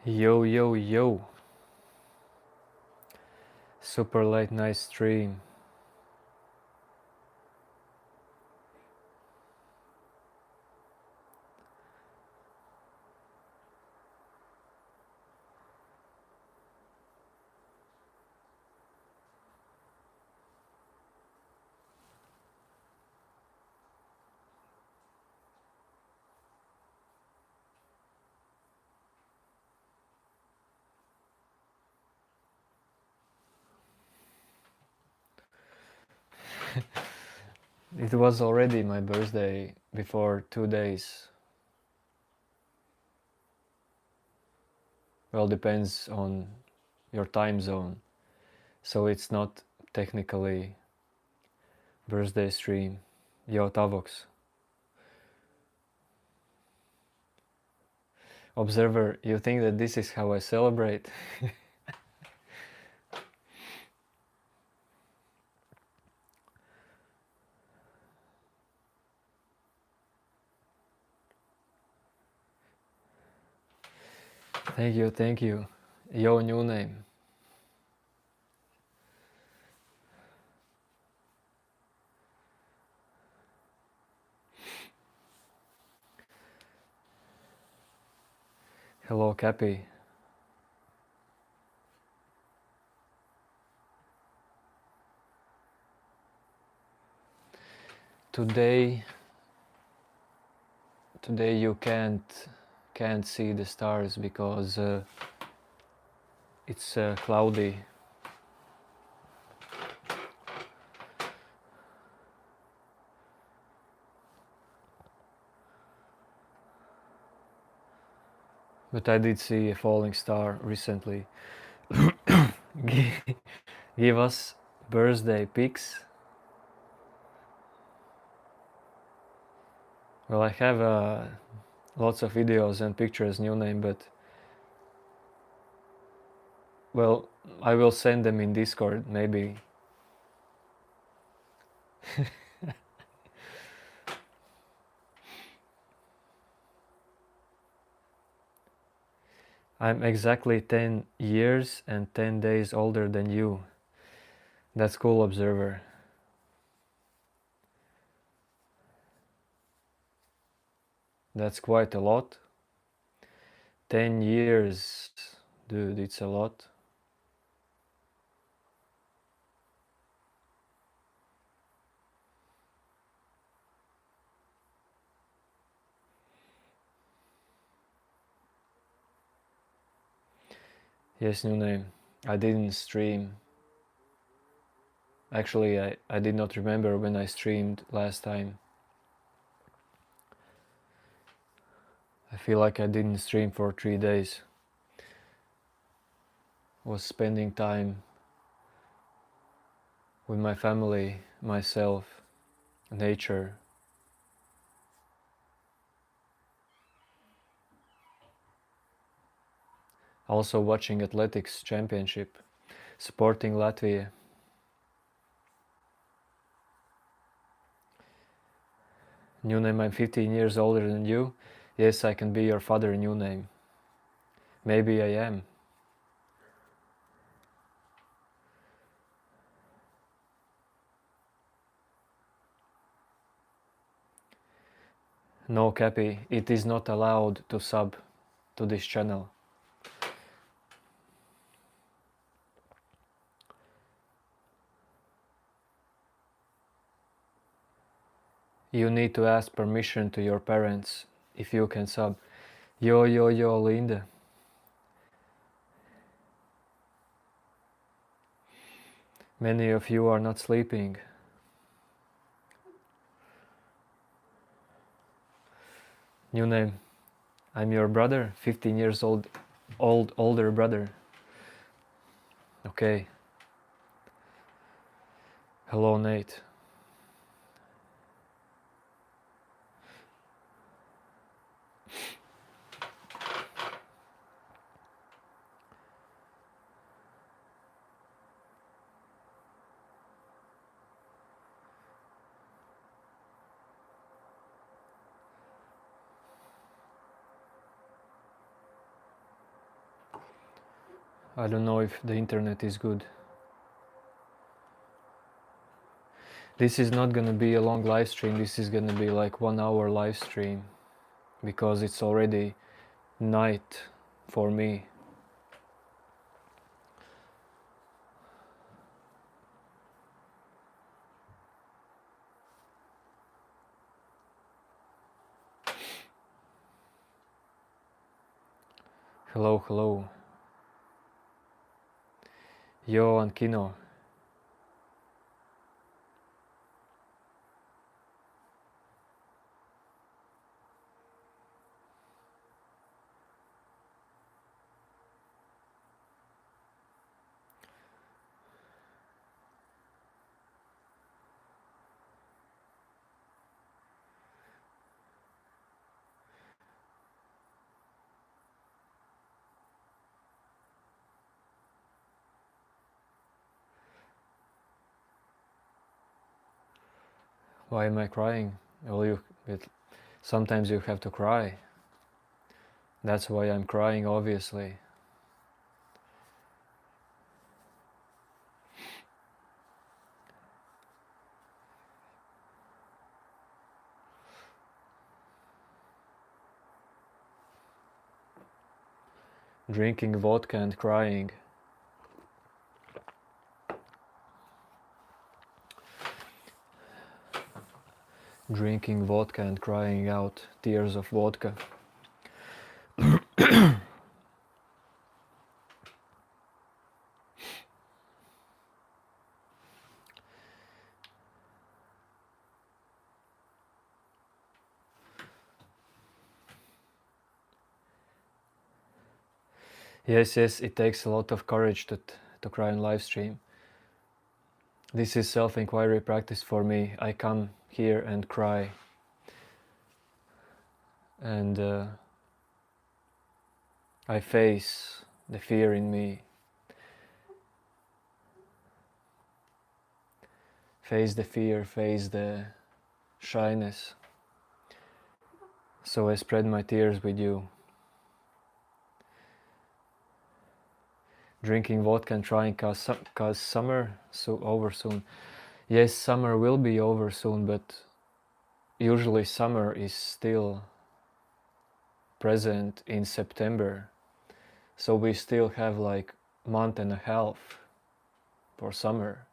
Yo, yo, yo. Super late night stream. It was already my birthday before 2 days. Well, depends on your time zone. So it's not technically birthday stream. Yo, Tavox. Observer, you think that this is how I celebrate? Thank you, thank you. Yo, new name. Hello, Cappy. Today you can't see the stars because it's cloudy. But I did see a falling star recently. Give us birthday pics. Well, I have lots of videos and pictures, new name, but well, I will send them in Discord, maybe. I'm exactly 10 years and 10 days older than you. That's cool, observer. That's quite a lot. 10 years, dude, it's a lot. Yes, new name. I didn't stream. Actually, I did not remember when I streamed last time. I feel like I didn't stream for 3 days. Was spending time with my family, myself, nature. Also watching athletics championship, supporting Latvia. New name, I'm 15 years older than you. Yes, I can be your father, new name. Maybe I am. No, Cappy, it is not allowed to sub to this channel. You need to ask permission to your parents if you can sub. Yo, yo, yo, Linda. Many of you are not sleeping. New name. I'm your brother, 15 years older brother. Okay. Hello, Nate. I don't know if the internet is good. This is not gonna be a long live stream, this is gonna be like 1 hour live stream, because it's already night for me. Hello, hello. Yo and Kino. Why am I crying? Well, sometimes you have to cry. That's why I'm crying, obviously. Drinking vodka and crying. Drinking vodka and crying out tears of vodka. Yes, it takes a lot of courage to cry on live stream. This is self-inquiry practice for me. I come here and cry. And I face the fear in me. Face the fear, face the shyness. So I spread my tears with you. Drinking vodka and trying cause summer over soon. Yes, summer will be over soon, but usually summer is still present in September. So we still have like month and a half for summer.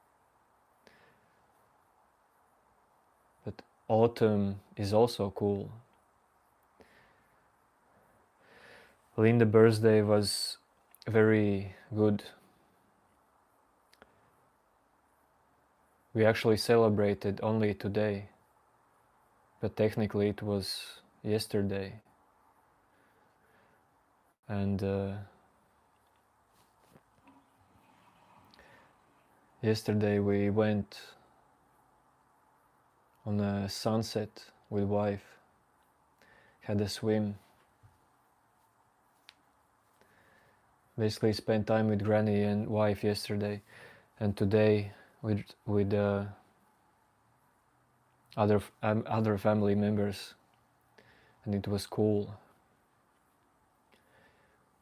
But autumn is also cool. Linda's birthday was very good. We actually celebrated only today, but technically it was yesterday. And yesterday we went on a sunset with wife, had a swim. Basically spent time with granny and wife yesterday, and today with other family members, and it was cool.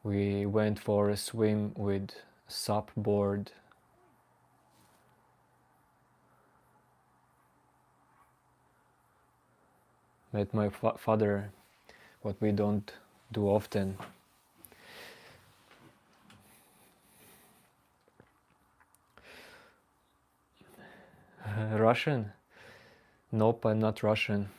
We went for a swim with a SUP board. Met my father, what we don't do often. Russian? Nope, I'm not Russian.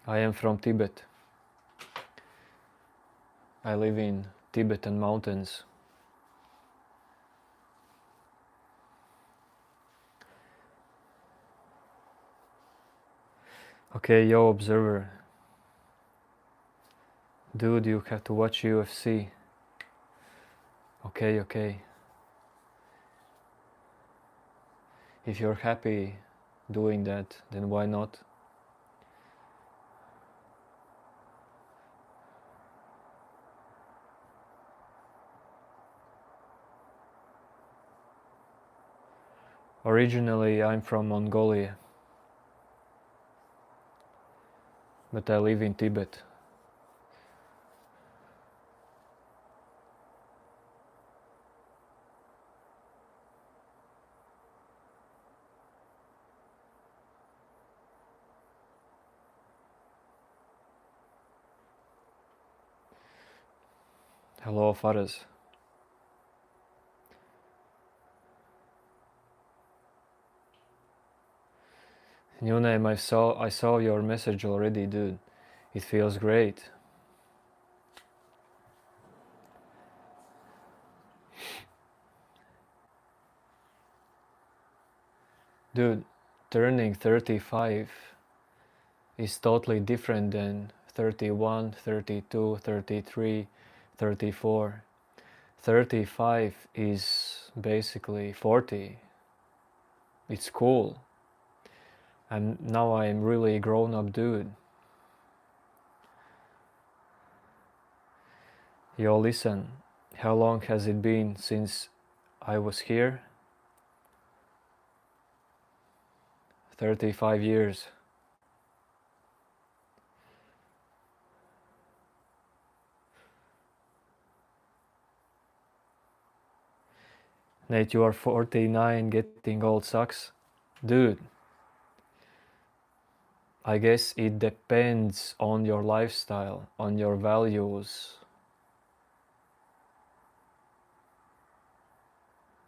I am from Tibet. I live in Tibetan mountains. Okay, yo observer. Dude, you have to watch UFC. Okay, okay. If you're happy doing that, then why not? Originally, I'm from Mongolia, but I live in Tibet. Hello, Faraz. New name, I saw your message already, dude. It feels great. Dude, turning 35 is totally different than 31, 32, 33, 34. 35 is basically 40. It's cool. And now I'm really a grown-up dude. Yo, listen, how long has it been since I was here? 35 years. Nate, you are 49, getting old sucks. Dude, I guess it depends on your lifestyle, on your values,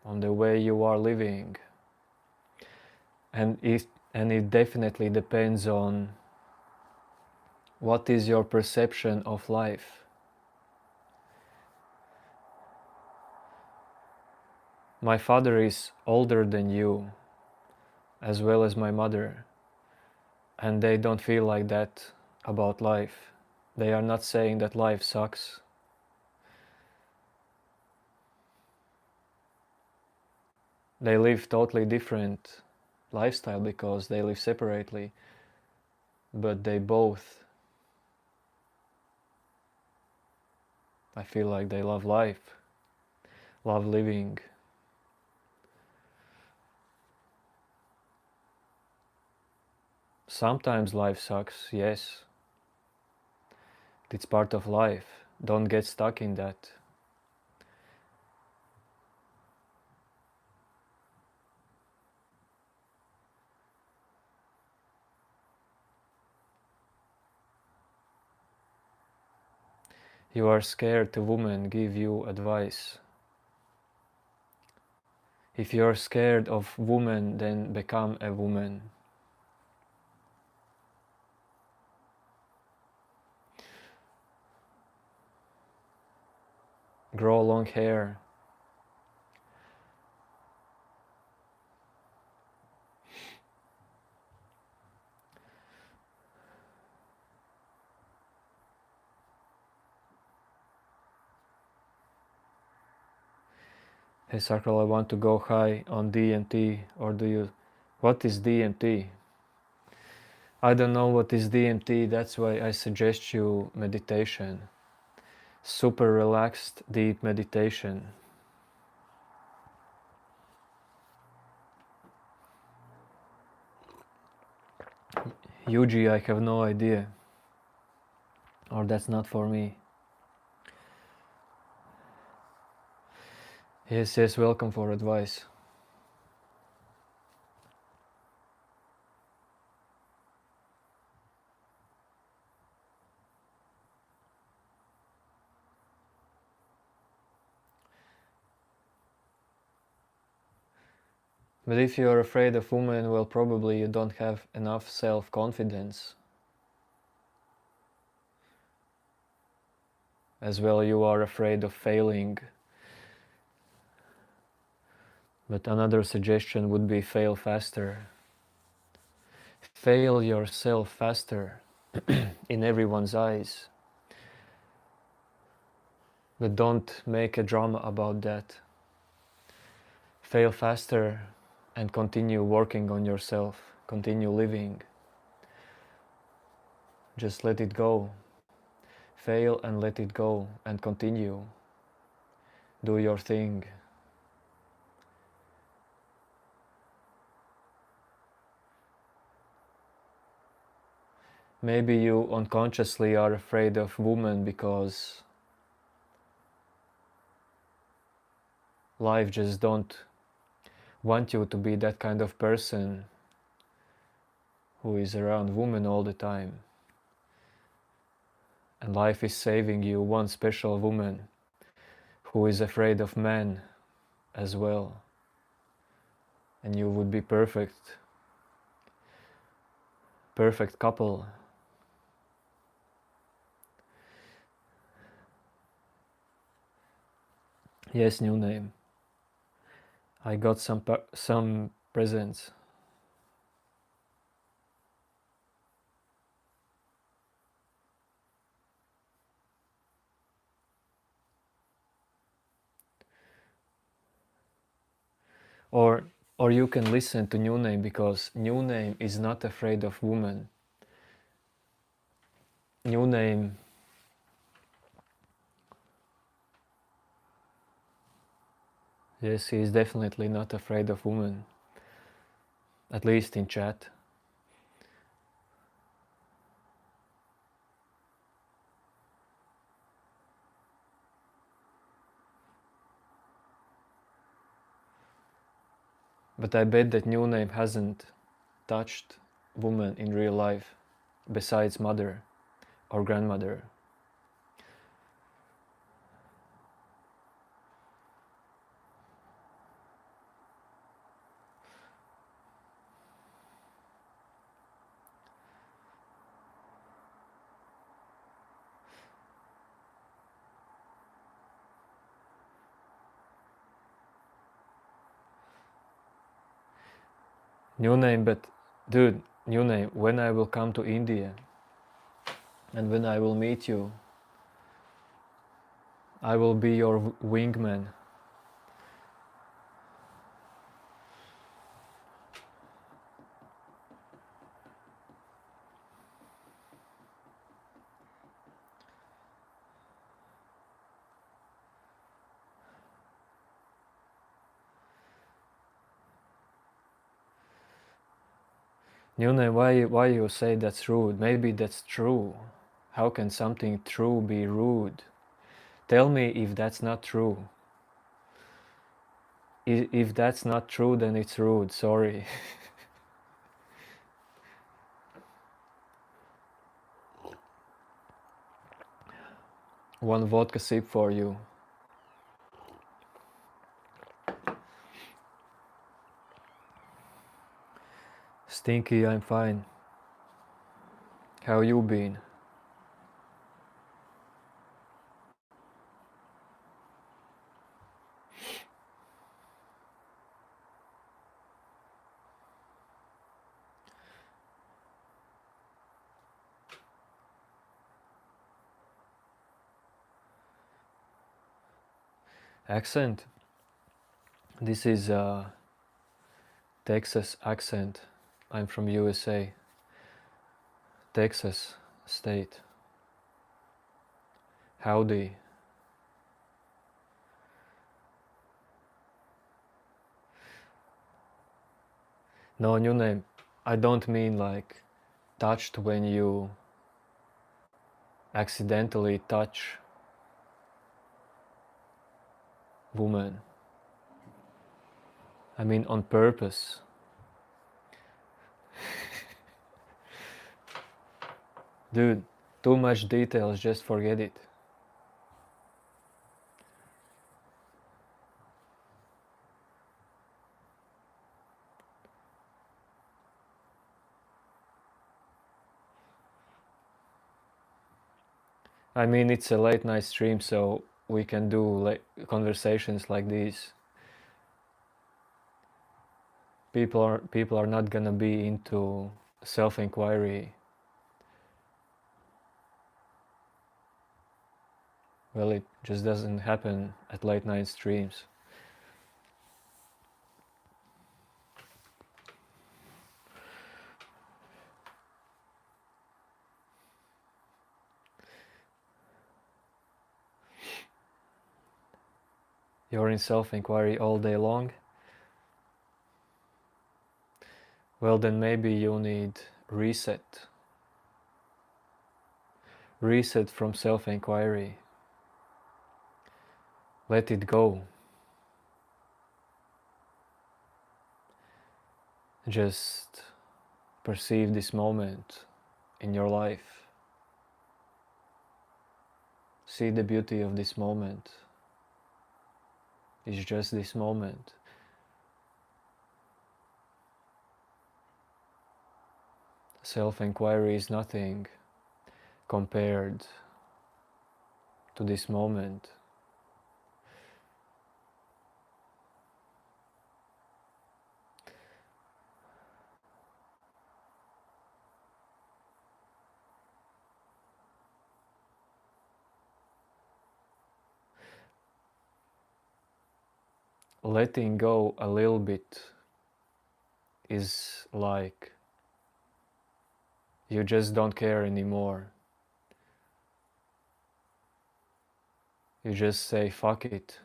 on the way you are living. And it definitely depends on what is your perception of life. My father is older than you, as well as my mother, and they don't feel like that about life. They are not saying that life sucks. They live totally different lifestyle because they live separately, but they both, I feel like they love life, love living. Sometimes life sucks, yes. It's part of life. Don't get stuck in that. You are scared a woman give you advice. If you're scared of woman, then become a woman. Grow long hair. Hey Sacral, I want to go high on DMT, or do you... What is DMT? I don't know what is DMT, that's why I suggest you meditation. Super relaxed, deep meditation. Yuji, I have no idea. Or that's not for me. Yes, welcome for advice. But if you're afraid of women, well, probably you don't have enough self-confidence. As well, you are afraid of failing. But another suggestion would be fail faster. Fail yourself faster in everyone's eyes. But don't make a drama about that. Fail faster and continue working on yourself. Continue living. Just let it go. Fail and let it go and continue. Do your thing. Maybe you unconsciously are afraid of women because life just don't want you to be that kind of person who is around women all the time. And life is saving you one special woman who is afraid of men as well. And you would be perfect couple. Yes, new name. I got some presents. Or you can listen to new name, because new name is not afraid of women. New name yes, he is definitely not afraid of women. At least in chat. But I bet that new name hasn't touched woman in real life besides mother or grandmother. New name, but dude, new name, when I will come to India and when I will meet you, I will be your wingman. New name, why you say that's rude? Maybe that's true. How can something true be rude? Tell me if that's not true. If that's not true, then it's rude, sorry. One vodka sip for you. Stinky, I'm fine. How you been? Accent? This is a Texas accent. I'm from USA. Texas state. Howdy. No, new name. I don't mean like touched when you accidentally touch woman. I mean on purpose. Dude, too much details, just forget it. I mean, it's a late night stream, so we can do conversations like these. People are not gonna be into self-inquiry. Well, it just doesn't happen at late night streams. You're in self-inquiry all day long? Well, then maybe you need reset. Reset from self-inquiry. Let it go. Just perceive this moment in your life. See the beauty of this moment. It's just this moment. Self-inquiry is nothing compared to this moment. Letting go a little bit is like you just don't care anymore. You just say, fuck it.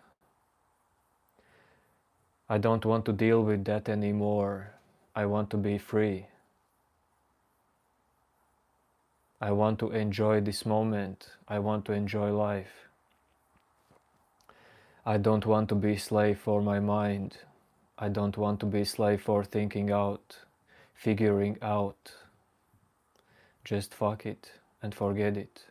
I don't want to deal with that anymore. I want to be free. I want to enjoy this moment. I want to enjoy life. I don't want to be slave for my mind. I don't want to be slave for thinking out, figuring out. Just fuck it and forget it.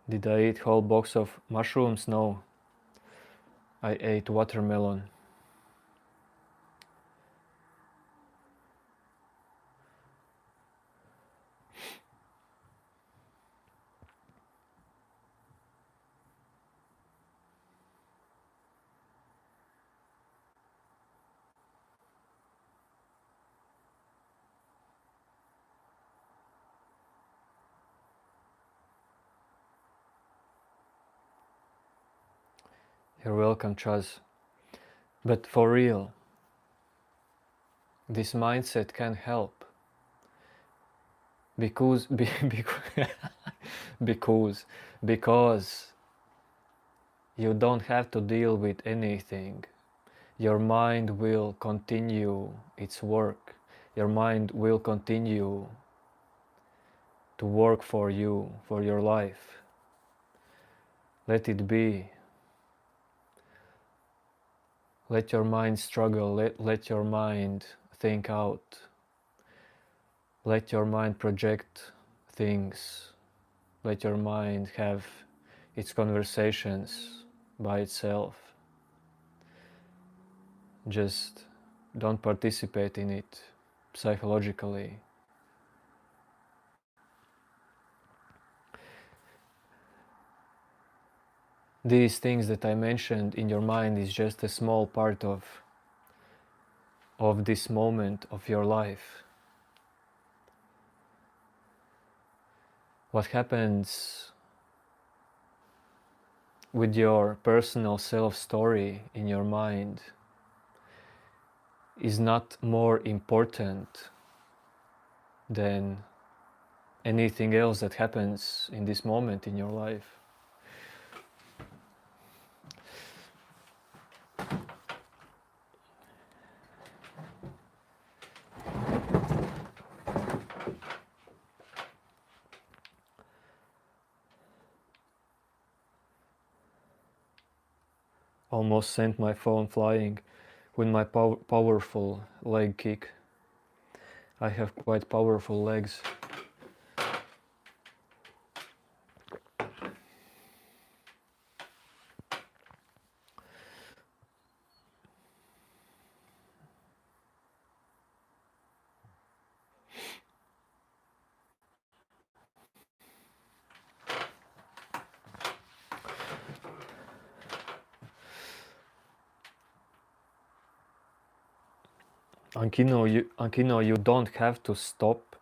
Did I eat whole box of mushrooms? No. I ate watermelon. You're welcome, Chaz. But for real, this mindset can help. Because because you don't have to deal with anything. Your mind will continue its work. Your mind will continue to work for you, for your life. Let it be. Let your mind struggle. Let your mind think out. Let your mind project things. Let your mind have its conversations by itself. Just don't participate in it psychologically. These things that I mentioned in your mind is just a small part of this moment of your life. What happens with your personal self-story in your mind is not more important than anything else that happens in this moment in your life. Almost sent my phone flying. with my powerful leg kick. I have quite powerful legs. Ankino, you don't have to stop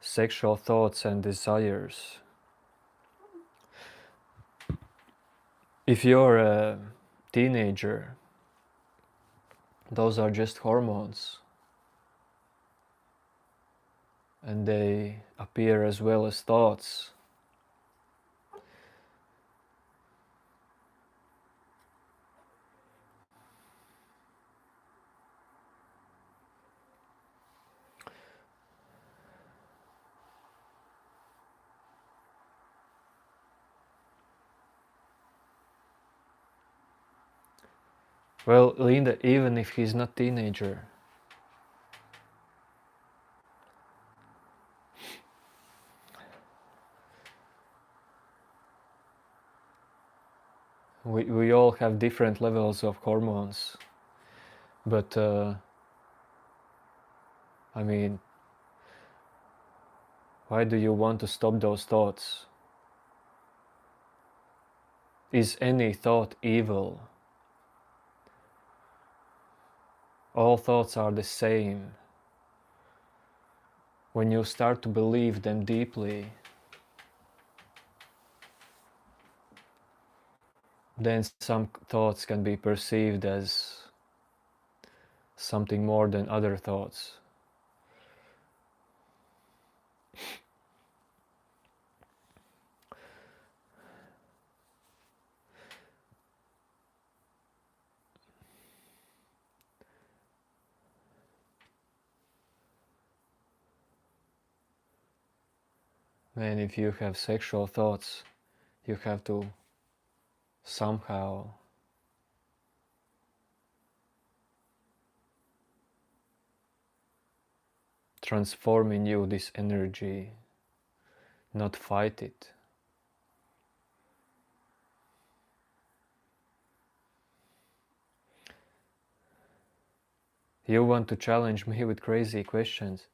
sexual thoughts and desires. If you're a teenager, those are just hormones, and they appear as well as thoughts. Well, Linda, even if he's not teenager, we all have different levels of hormones, but I mean, why do you want to stop those thoughts? Is any thought evil? All thoughts are the same. When you start to believe them deeply, then some thoughts can be perceived as something more than other thoughts. And if you have sexual thoughts, you have to somehow transform in you this energy, not fight it. You want to challenge me with crazy questions.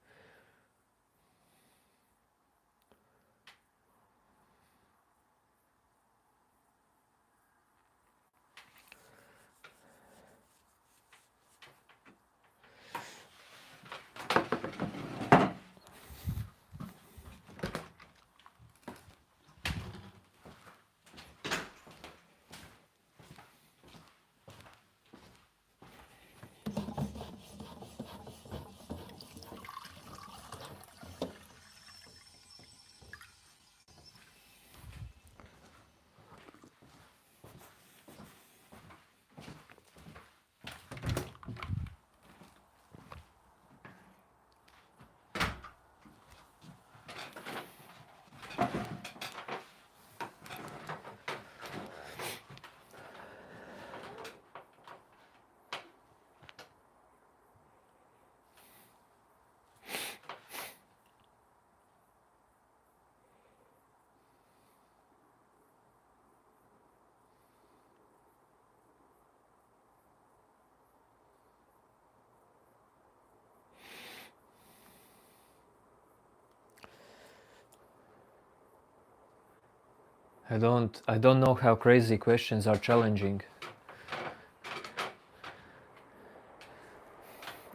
I don't know how crazy questions are challenging.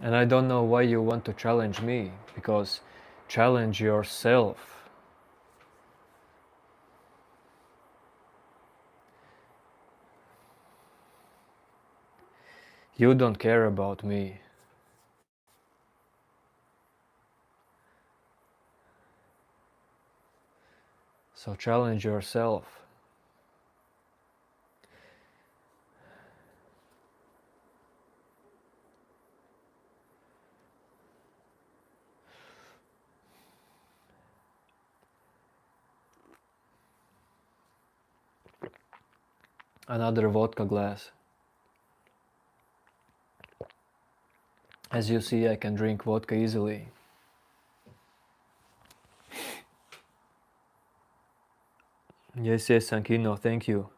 And I don't know why you want to challenge me, because challenge yourself. You don't care about me. So challenge yourself. Another vodka glass. As you see, I can drink vodka easily. Yes, Sankino, thank you.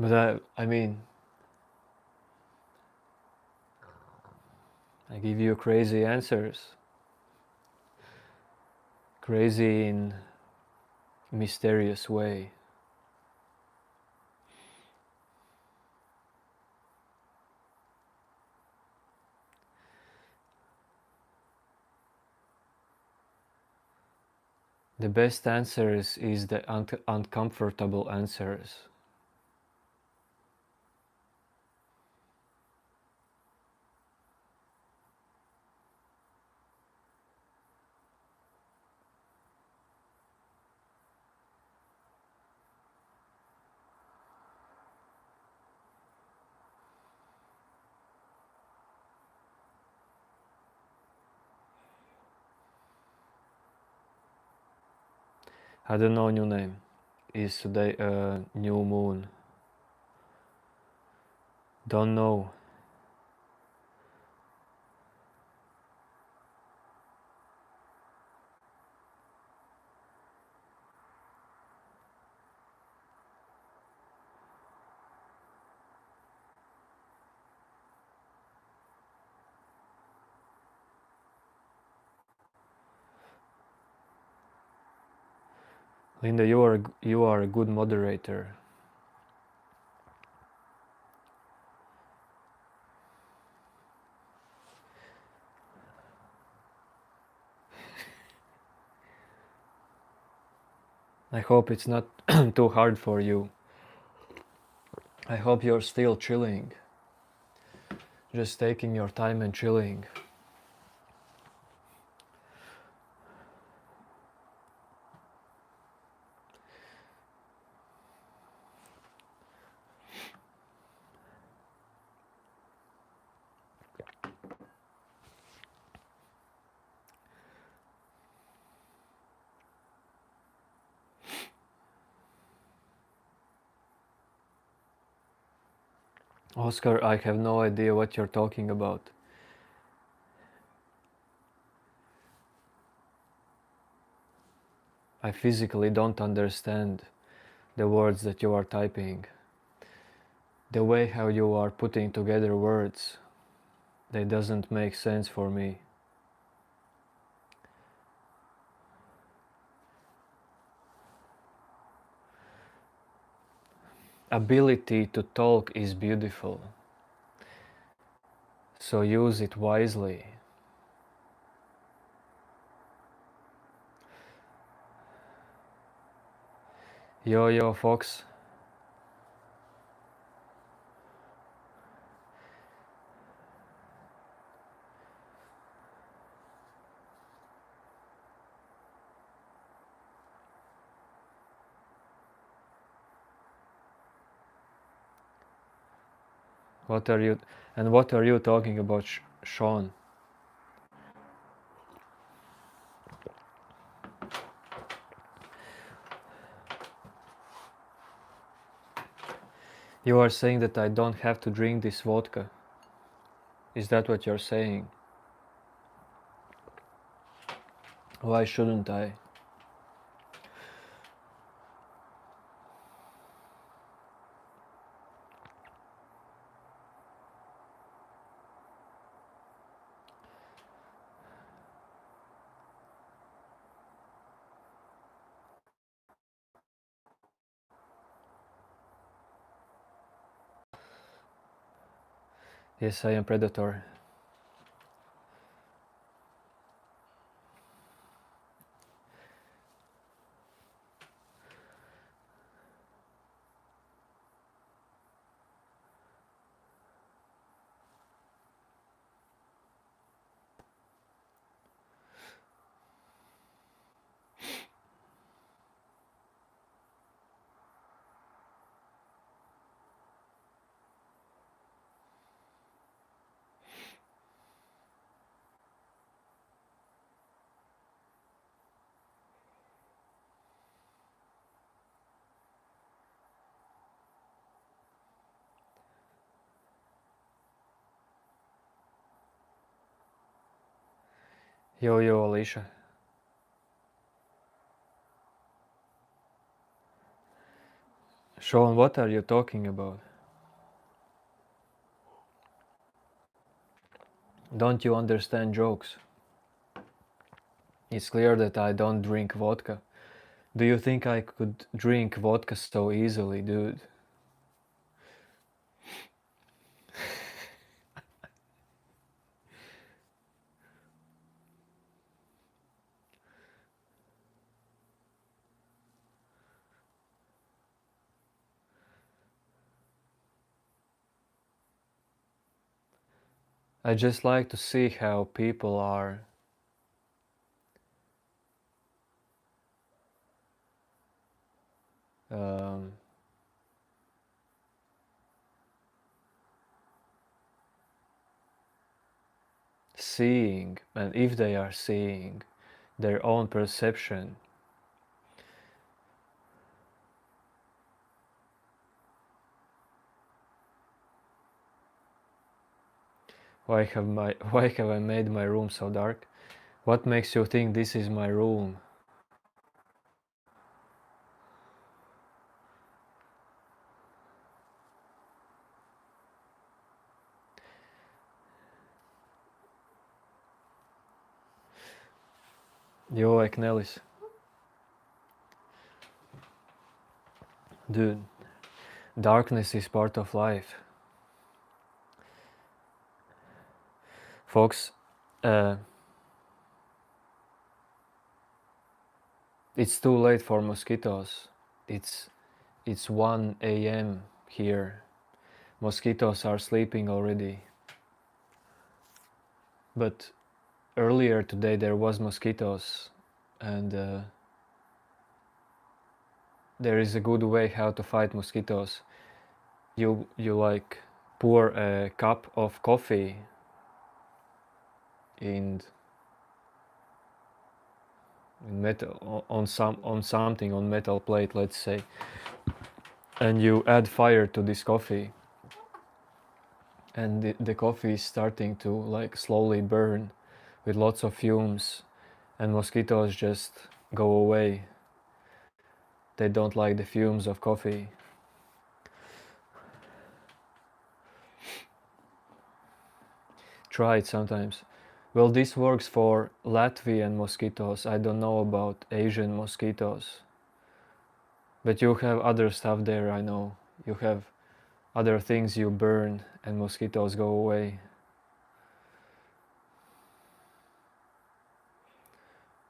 But I mean, I give you crazy answers. Crazy in mysterious way. The best answers is the uncomfortable answers. I don't know new name. Is today a new moon? Don't know. Linda, you are a good moderator. I hope it's not too hard for you. I hope you're still chilling. Just taking your time and chilling. Oscar, I have no idea what you're talking about. I physically don't understand the words that you are typing. The way how you are putting together words, they doesn't make sense for me. Ability to talk is beautiful, so use it wisely. Yo, Fox. What are you talking about, Sean? You are saying that I don't have to drink this vodka. Is that what you're saying? Why shouldn't I? Yes, I am Predator. Yo, Alicia. Sean, what are you talking about? Don't you understand jokes? It's clear that I don't drink vodka. Do you think I could drink vodka so easily, dude? I just like to see how people are um, seeing, and if they are seeing their own perception. Why have I made my room so dark? What makes you think this is my room? Yo, Eknelis. Dude, darkness is part of life. Folks, it's too late for mosquitoes. It's 1 a.m. here. Mosquitoes are sleeping already. But earlier today there was mosquitoes, and there is a good way how to fight mosquitoes. You like pour a cup of coffee in metal on something on metal plate, let's say, and you add fire to this coffee, and the coffee is starting to like slowly burn with lots of fumes, and mosquitoes just go away. They don't like the fumes of coffee. Try it sometimes. Well, this works for Latvian mosquitoes. I don't know about Asian mosquitoes. But you have other stuff there, I know. You have other things you burn and mosquitoes go away.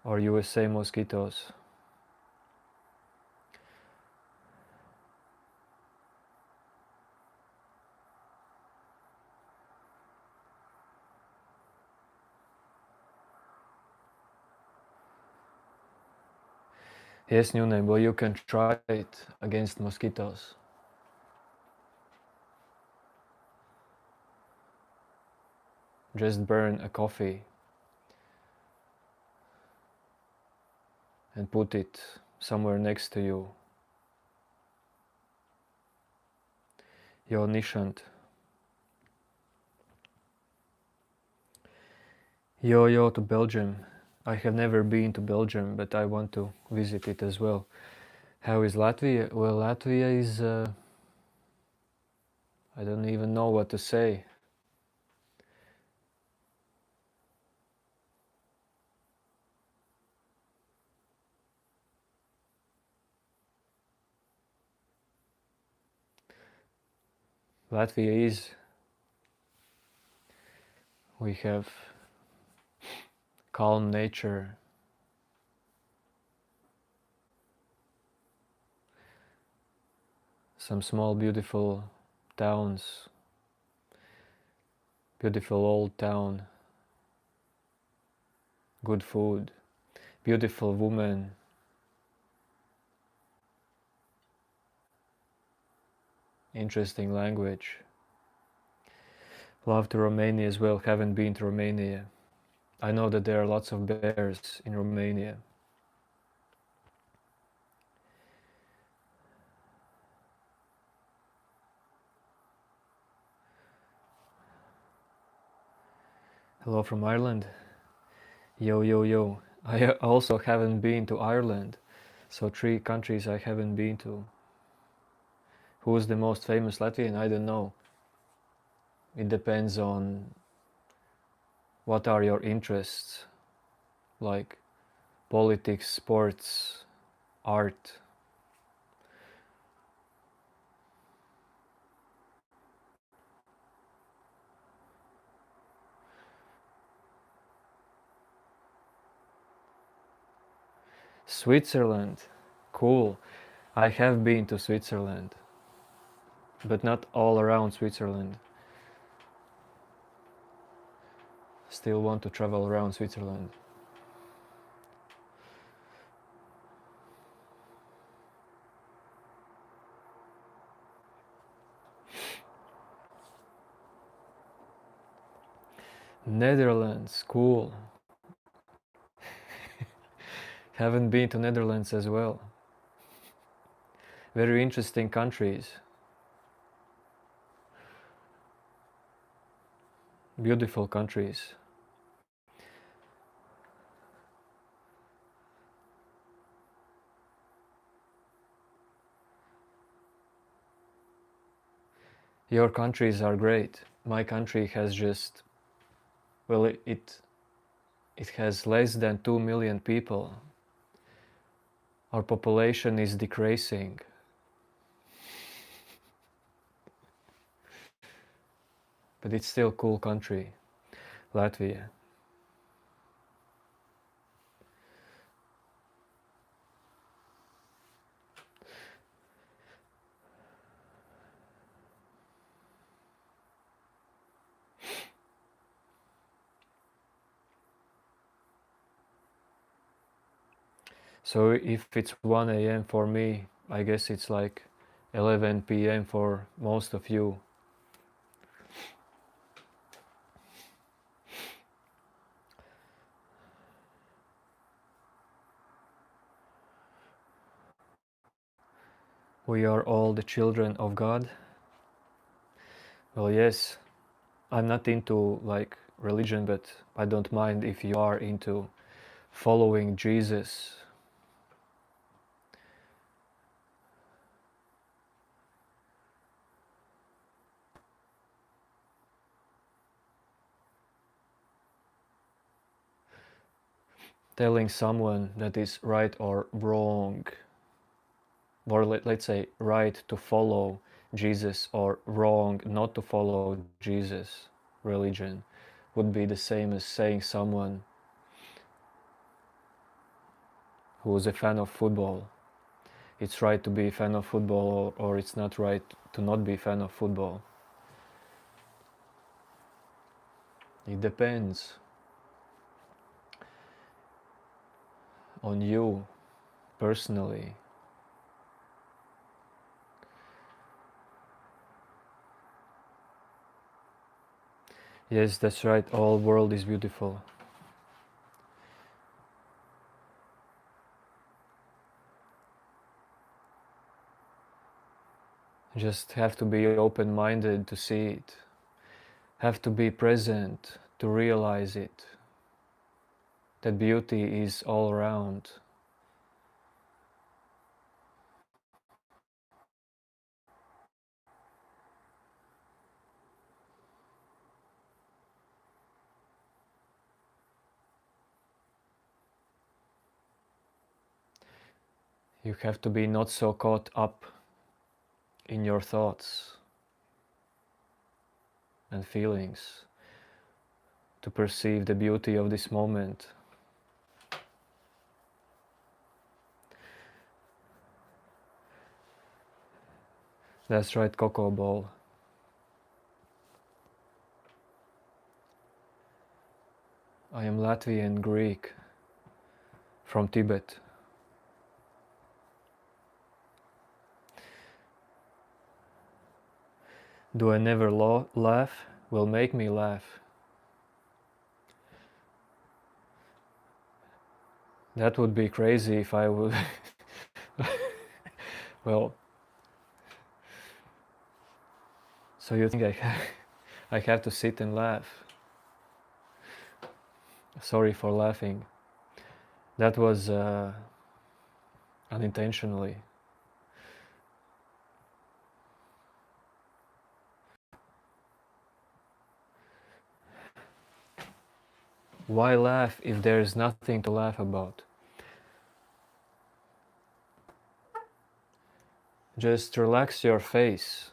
Or USA mosquitoes. Yes, new name. Well, you can try it against mosquitoes. Just burn a coffee and put it somewhere next to you. Yo, Nishant. Yo to Belgium. I have never been to Belgium, but I want to visit it as well. How is Latvia? Well, Latvia is... I don't even know what to say. Latvia is... We have calm nature. Some small beautiful towns. Beautiful old town. Good food. Beautiful woman. Interesting language. Love to Romania as well. Haven't been to Romania. I know that there are lots of bears in Romania. Hello from Ireland. Yo, yo, yo. I also haven't been to Ireland. So 3 countries I haven't been to. Who's the most famous Latvian? I don't know. It depends on what are your interests, like politics, sports, art. Switzerland. Cool. I have been to Switzerland, but not all around Switzerland. Still want to travel around Switzerland. Netherlands. Cool. Haven't been to Netherlands as well. Very interesting countries. Beautiful countries. Your countries are great. My country has just, well, it has less than 2 million people. Our population is decreasing. But it's still a cool country, Latvia. So if it's 1 a.m. for me, I guess it's like 11 p.m. for most of you. We are all the children of God. Well, yes, I'm not into like religion, but I don't mind if you are into following Jesus. Telling someone that is right or wrong, or let's say right to follow Jesus or wrong not to follow Jesus religion would be the same as saying someone who is a fan of football it's right to be a fan of football, or it's not right to not be a fan of football. It depends on you personally. Yes, that's right, all world is beautiful. Just have to be open-minded to see it. Have to be present to realize it. That beauty is all around. You have to be not so caught up in your thoughts and feelings to perceive the beauty of this moment. That's right, Coco Ball. I am Latvian Greek from Tibet. Do I never laugh? Will make me laugh. That would be crazy if I would. Well, so you think I have to sit and laugh? Sorry for laughing. That was unintentionally. Why laugh if there is nothing to laugh about? Just relax your face.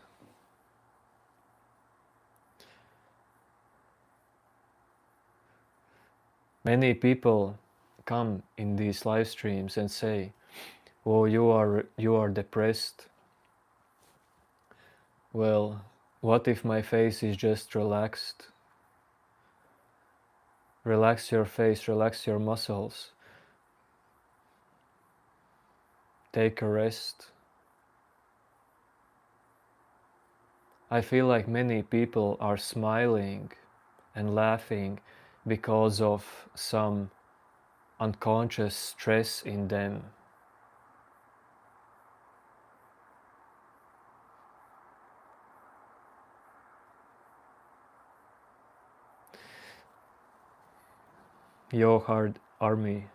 Many people come in these live streams and say, "Oh, you are depressed." Well, what if my face is just relaxed? Relax your face, relax your muscles. Take a rest. I feel like many people are smiling and laughing because of some unconscious stress in them. Yo, hard army.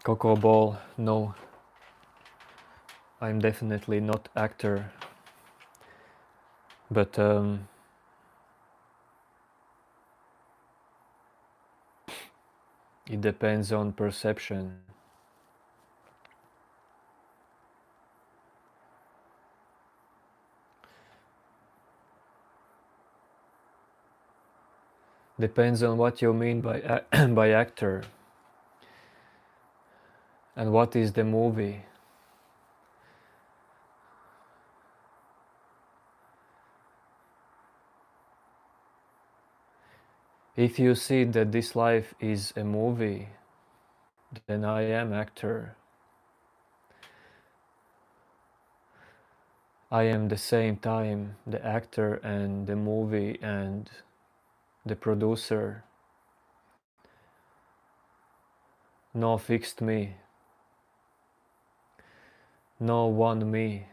Coco Ball, no. I'm definitely not actor, but it depends on perception. Depends on what you mean by by actor and what is the movie. If you see that this life is a movie, then I am actor. I am the same time the actor and the movie and the producer. No fixed me. No one me.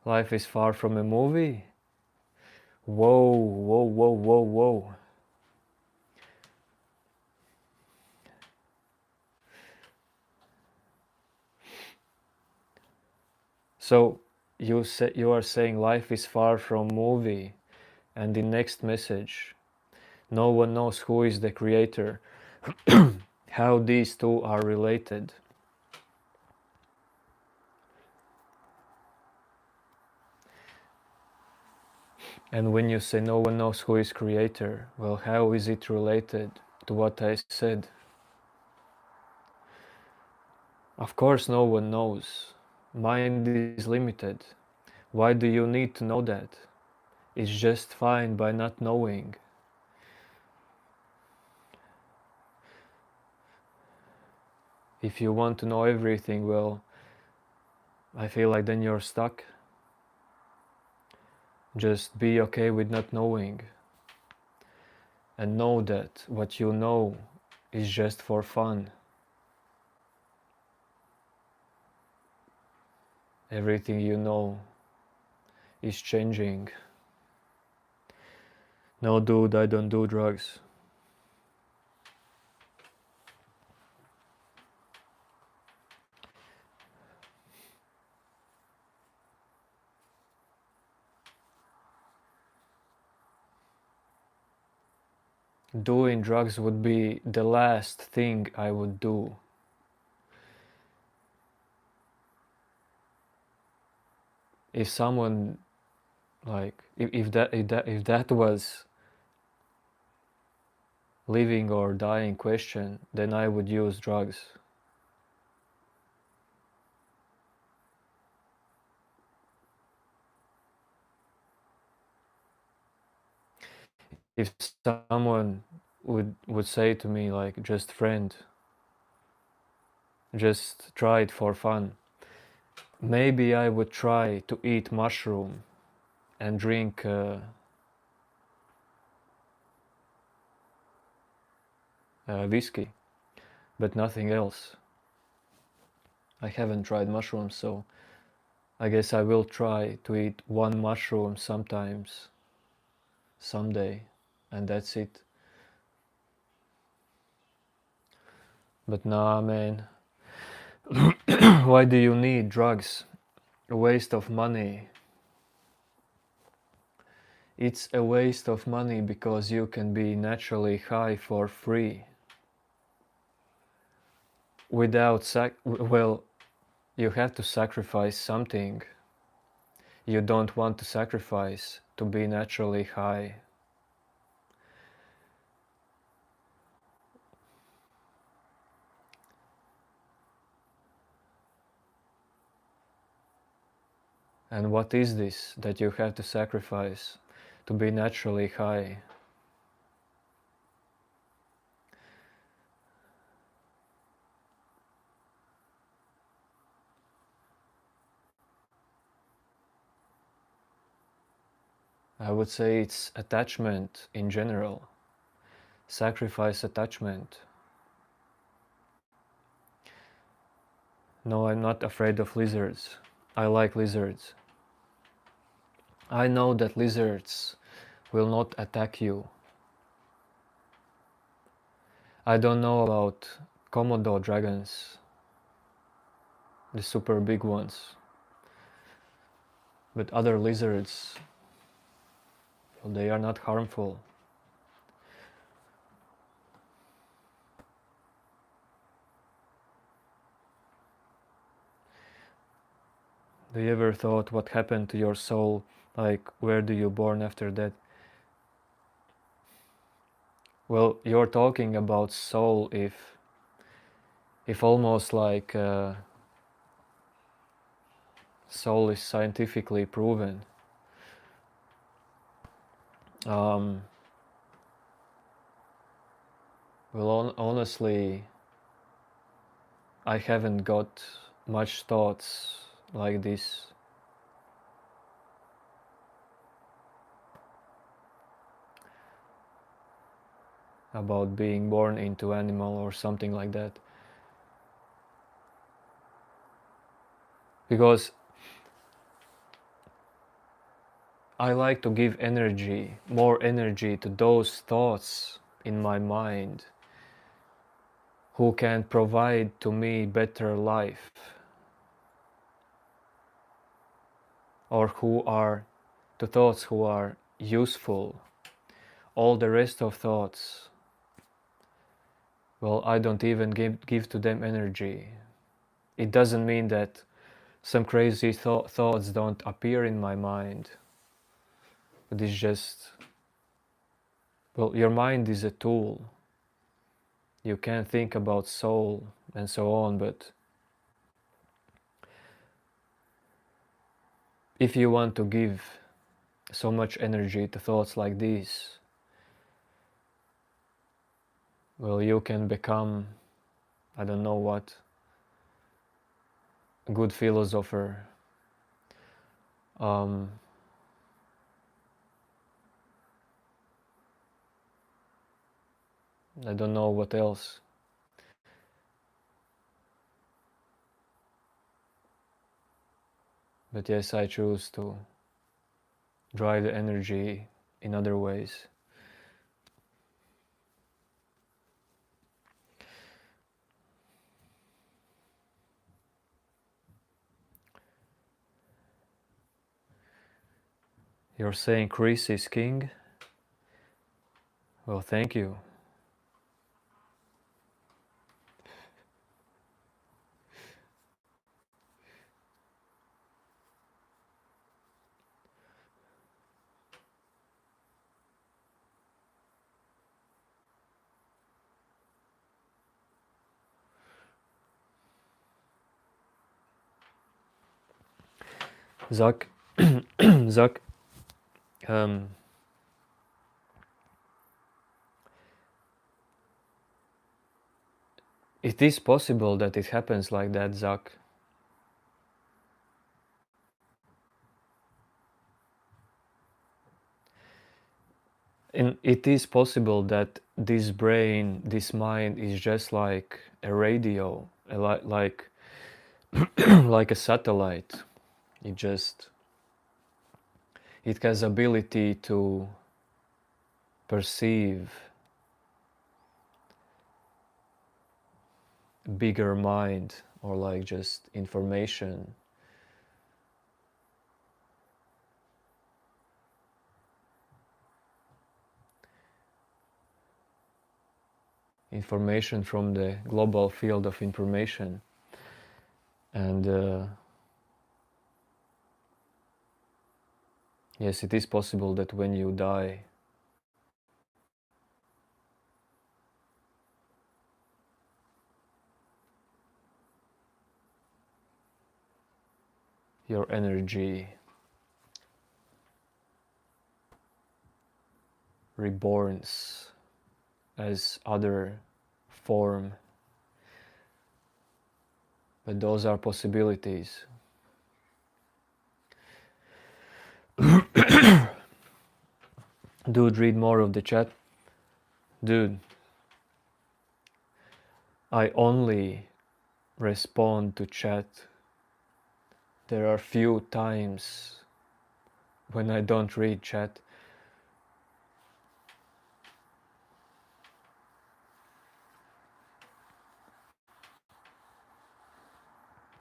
Life is far from a movie? Whoa, whoa, whoa, whoa, whoa. So you are saying life is far from movie, and the next message, no one knows who is the creator, how these two are related. And when you say no one knows who is creator, well, how is it related to what I said? Of course no one knows. Mind is limited. Why do you need to know that? It's just fine by not knowing. If you want to know everything, well, I feel like then you're stuck. Just be okay with not knowing. And know that what you know is just for fun. Everything you know is changing. No, dude, I don't do drugs. Doing drugs would be the last thing I would do. If someone like if that was living or dying question, then I would use drugs. If someone would say to me like, just friend, just try it for fun, maybe I would try to eat mushroom and drink whiskey. but nothing else. I haven't tried mushrooms, so I guess I will try to eat one mushroom sometimes, someday, and that's it. But nah, man, why do you need drugs? A waste of money. It's a waste of money because you can be naturally high for free. Without well, you have to sacrifice something you don't want to sacrifice to be naturally high. And what is this that you have to sacrifice to be naturally high? I would say it's attachment in general. Sacrifice attachment. No, I'm not afraid of lizards. I like lizards. I know that lizards will not attack you. I don't know about Komodo dragons, the super big ones, but other lizards, well, they are not harmful. Do you ever thought what happened to your soul? Like, where do you born after that? Well, you're talking about soul if almost like soul is scientifically proven. Well, honestly, I haven't got much thoughts like this. About being born into animal or something like that. Because I like to give energy, more energy to those thoughts in my mind who can provide to me better life, or who are the thoughts who are useful. All the rest of thoughts, well, I don't even give to them energy. It doesn't mean that some crazy thoughts don't appear in my mind, but it's just, well, your mind is a tool. You can think about soul and so on, but if you want to give so much energy to thoughts like these, well, you can become, I don't know what, a good philosopher. I don't know what else. But yes, I choose to drive the energy in other ways. You're saying Chris is king? Well, thank you. Zach, Zach, it is possible that it happens like that, Zach. And it is possible that this brain, this mind is just like a radio, like like a satellite. It has ability to perceive bigger mind, or like just information. Information from the global field of information. And yes, it is possible that when you die, your energy reborns as other form. But those are possibilities. Dude, read more of the chat. Dude, I only respond to chat. There are few times when I don't read chat.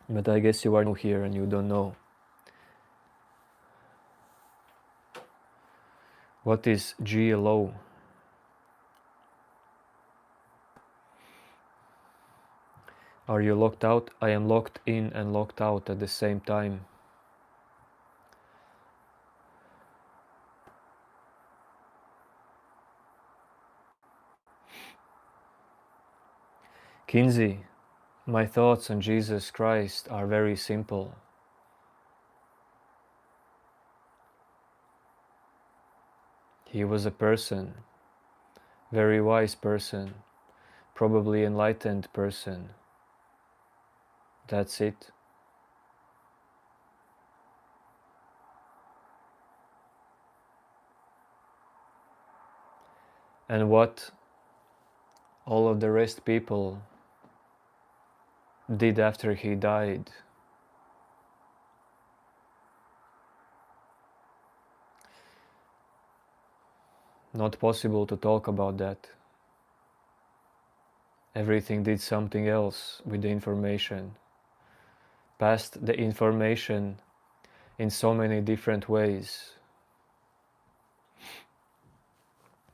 But I guess you are new here and you don't know. What is GLO? Are you locked out? I am locked in and locked out at the same time. Kinsey, my thoughts on Jesus Christ are very simple. He was a person, very wise person, probably enlightened person. That's it. And what all of the rest people did after he died, not possible to talk about that. Everything did something else with the information, passed the information in so many different ways.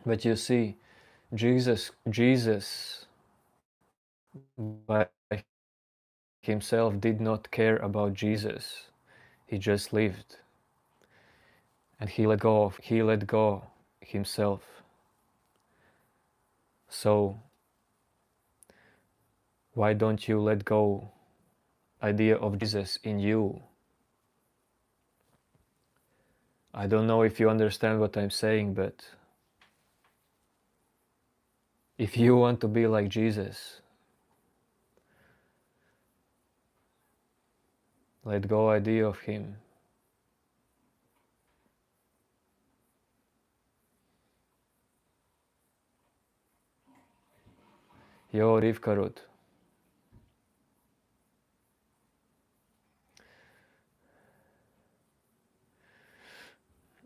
But you see, Jesus by himself did not care about Jesus. He just lived. And he let go himself. So why don't you let go idea of Jesus in you? I don't know if you understand what I'm saying, but if you want to be like Jesus, let go idea of him. Yo, Rivkarut.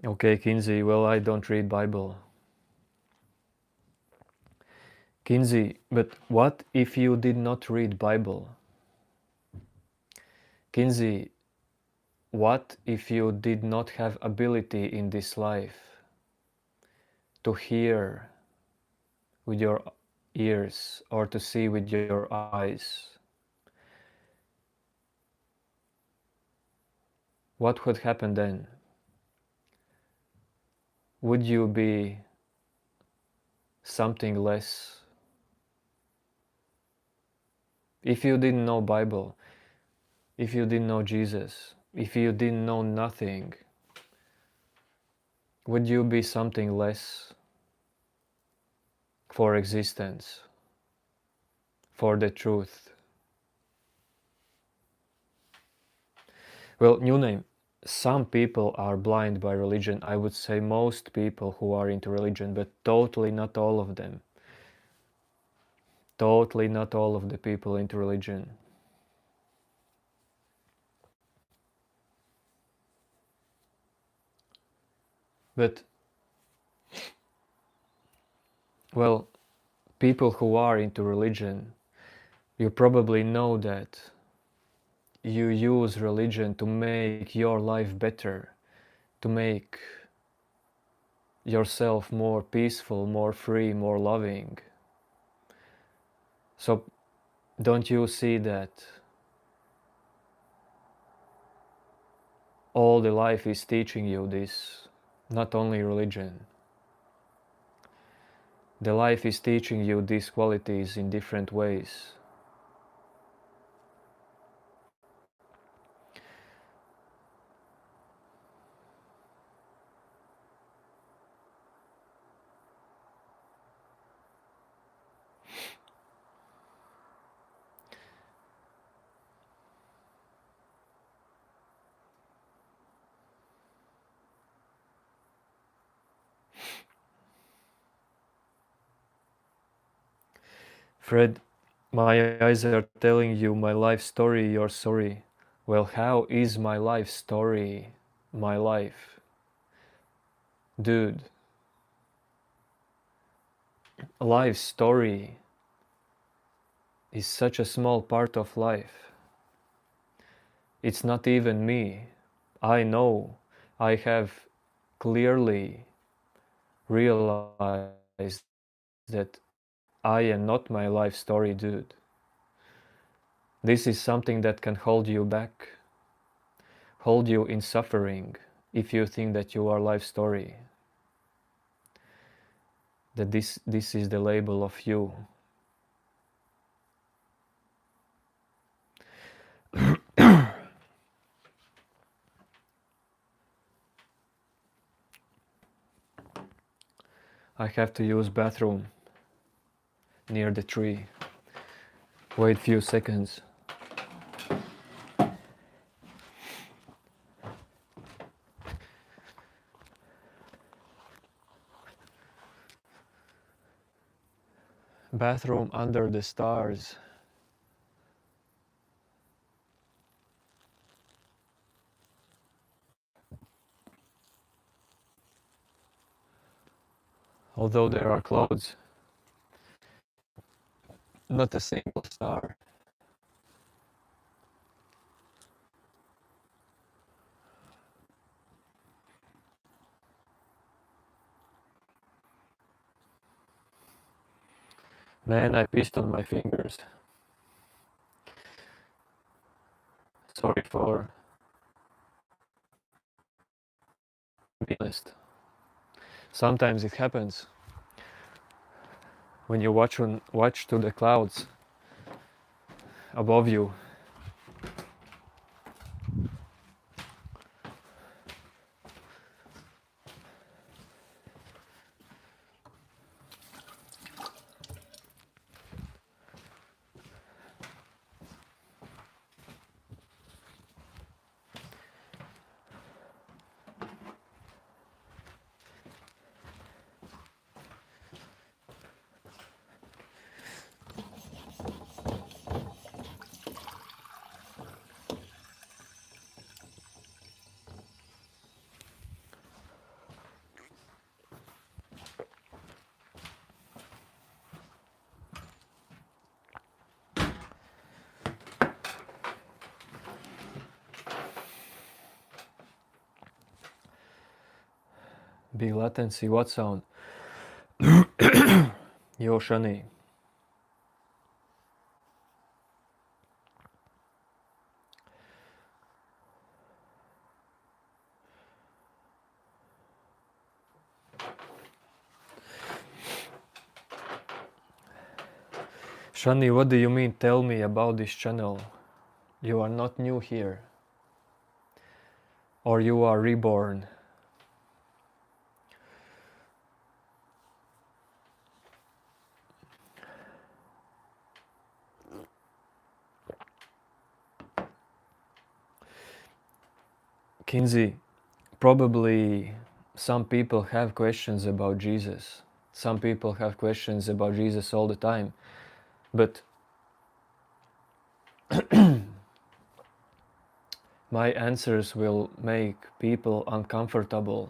Okay, Kinsey, well, I don't read Bible. Kinsey, but what if you did not read Bible? Kinsey, what if you did not have ability in this life to hear with your ears or to see with your eyes? What would happen then? Would you be something less? If you didn't know Bible, if you didn't know Jesus, if you didn't know nothing, would you be something less for existence, for the truth? Well, new name. some people are blind by religion. I would say most people who are into religion, but totally not all of them. Totally not all of the people into religion. But, well, people who are into religion, you probably know that you use religion to make your life better, to make yourself more peaceful, more free, more loving. So don't you see that all the life is teaching you this, not only religion. The life is teaching you these qualities in different ways. Fred, my eyes are telling you my life story, you're sorry. Well, how is my life story my life? Dude, life story is such a small part of life. It's not even me. I know. I have clearly realized that I am not my life story, dude. This is something that can hold you back, hold you in suffering if you think that you are life story. That this is the label of you. I have to use bathroom near the tree. Wait few seconds. Bathroom under the stars. Although there are clouds, not a single star. Man, I pissed on my fingers. Sorry for being honest. Sometimes it happens when you watch to the clouds above you. Big latency, what sound? Yo, Shani. Shani, what do you mean tell me about this channel? You are not new here. Or you are reborn. Kinsey, probably some people have questions about Jesus. Some people have questions about Jesus all the time. But my answers will make people uncomfortable.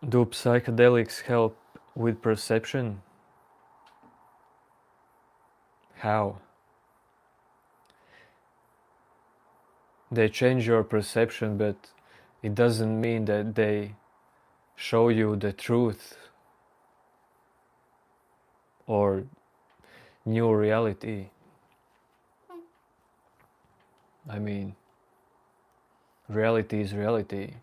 Do psychedelics help with perception? How? They change your perception, but it doesn't mean that they show you the truth or new reality. I mean, reality is reality.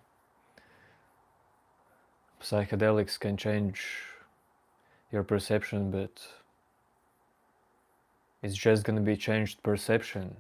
Psychedelics can change your perception, but it's just gonna be changed perception.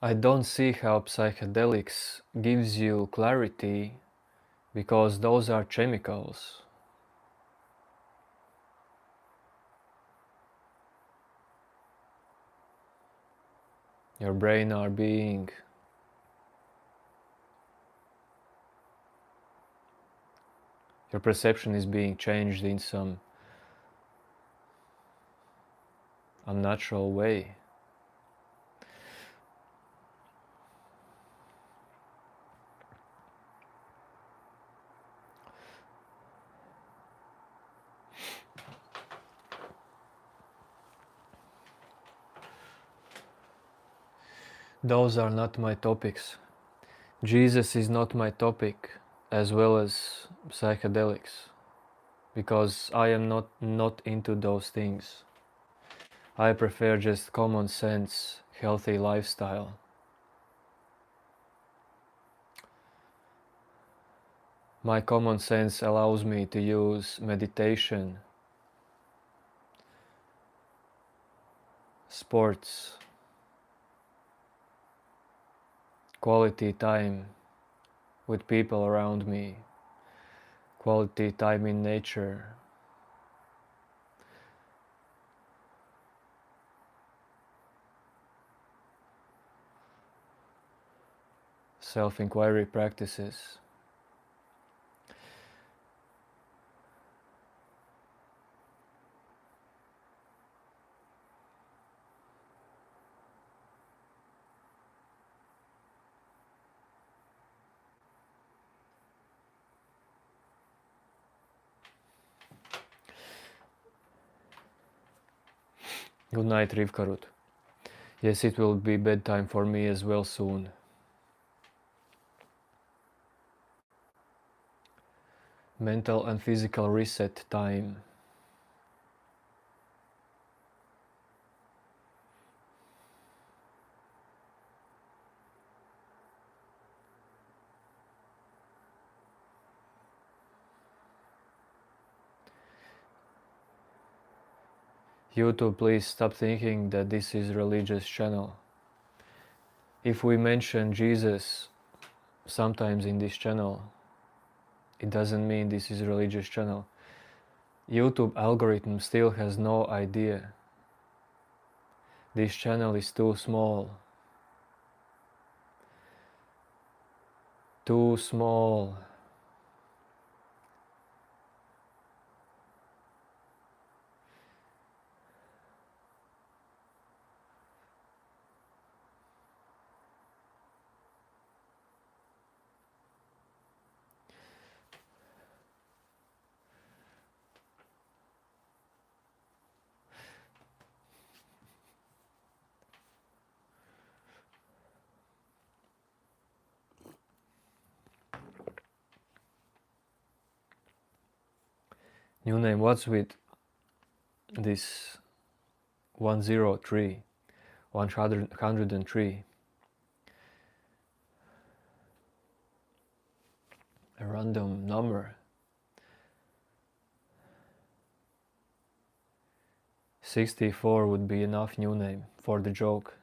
I don't see how psychedelics gives you clarity because those are chemicals. Your brain are being your perception is being changed in some unnatural way. Those are not my topics. Jesus is not my topic, as well as psychedelics, because I am not into those things. I prefer just common sense, healthy lifestyle. My common sense allows me to use meditation, sports, quality time with people around me, quality time in nature. Self-inquiry practices. Good night, Rivkarut. Yes, it will be bedtime for me as well soon. Mental and physical reset time. YouTube, please stop thinking that this is a religious channel. If we mention Jesus sometimes in this channel, it doesn't mean this is a religious channel. YouTube algorithm still has no idea. This channel is too small. Too small. New name, what's with this 103, 103, a random number. 64 would be enough new name for the joke.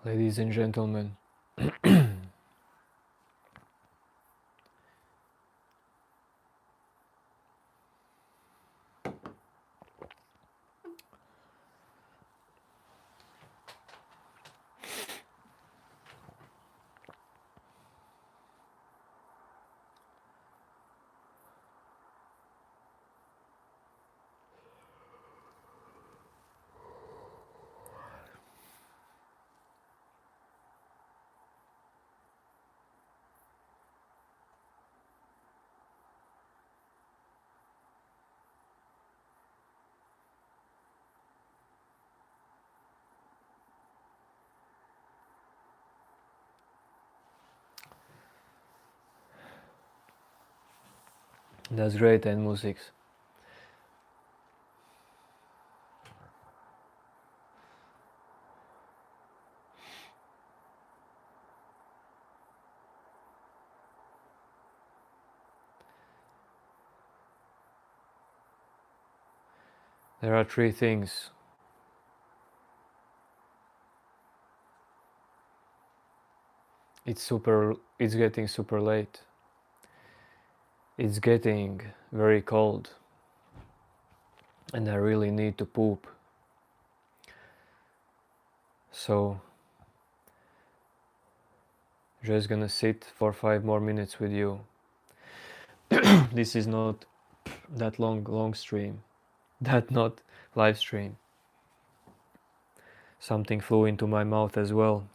Ladies and gentlemen, that's great, and music. There are three things. It's getting super late. It's getting very cold. And I really need to poop. So just gonna sit for 5 more minutes with you. This is not that long stream. That not live stream. Something flew into my mouth as well.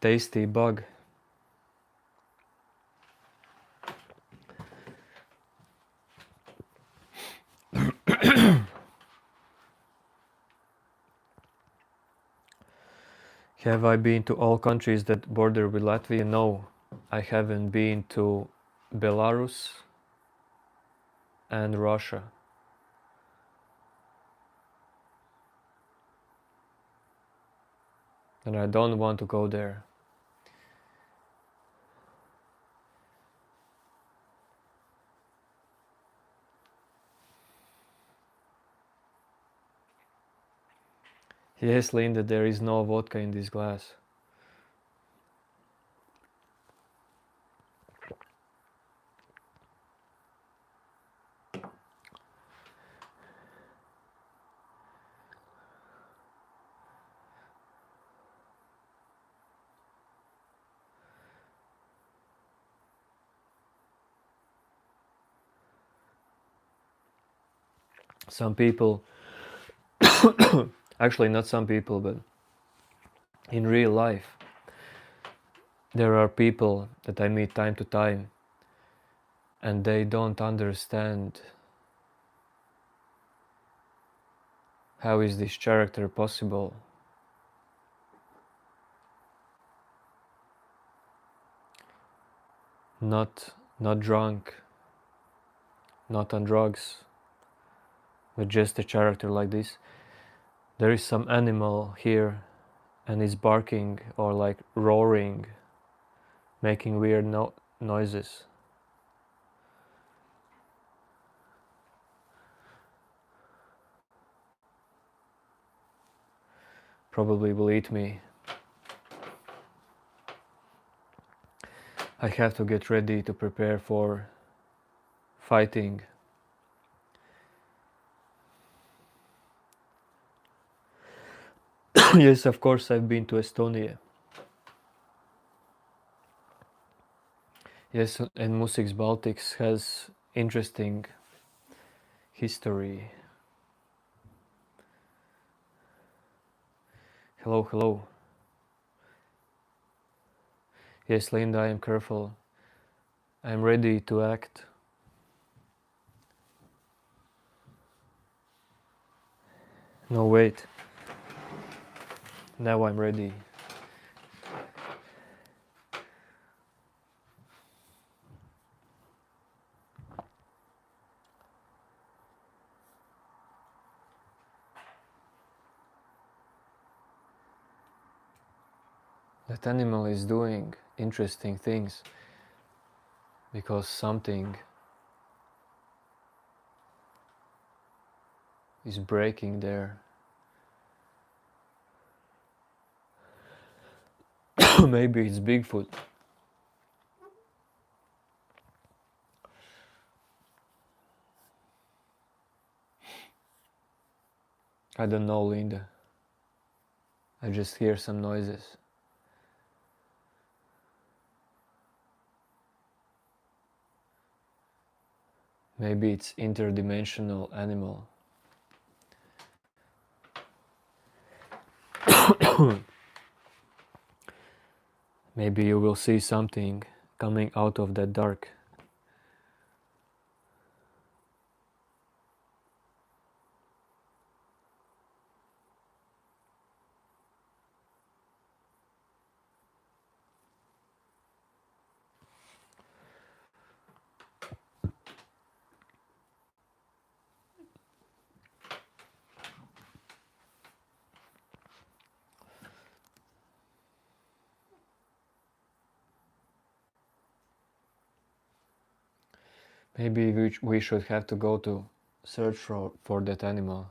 Tasty bug. Have I been to all countries that border with Latvia? No, I haven't been to Belarus and Russia. And I don't want to go there. Yes, Linda, there is no vodka in this glass. Some people, actually not some people, but in real life, there are people that I meet time to time and they don't understand how is this character possible. Not drunk, not on drugs, but just a character like this. There is some animal here and it's barking or like roaring, making weird noises. Probably will eat me. I have to get ready to prepare for fighting. Yes, of course, I've been to Estonia. Yes, and Musics Baltics has interesting history. Hello, hello. Yes, Linda, I am careful. I am ready to act. No, wait. Now I'm ready. That animal is doing interesting things because something is breaking there. Maybe it's Bigfoot. I don't know, Linda. I just hear some noises. Maybe it's interdimensional animal. Maybe you will see something coming out of that dark. Maybe we should have to go to search for that animal.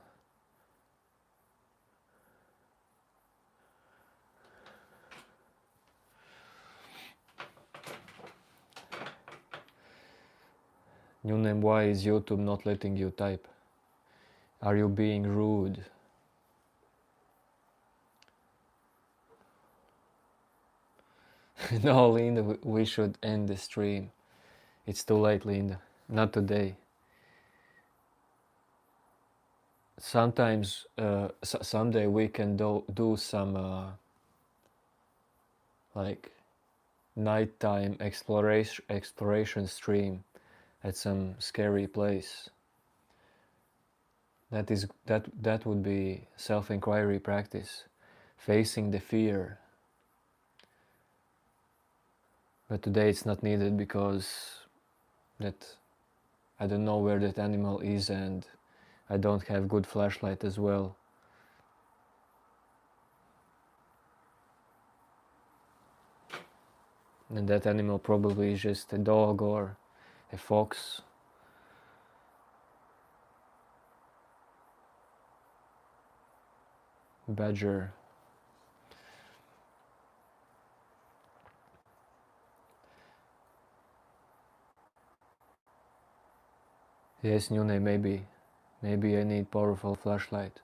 New name, why is YouTube not letting you type? Are you being rude? No, Linda, we should end the stream. It's too late, Linda. Not today. Sometimes, someday we can do some like nighttime exploration stream at some scary place. That would be self-inquiry practice, facing the fear. But today it's not needed because that I don't know where that animal is and I don't have good flashlight as well. And that animal probably is just a dog or a fox. Badger. Yes, Nune, maybe I need powerful flashlight.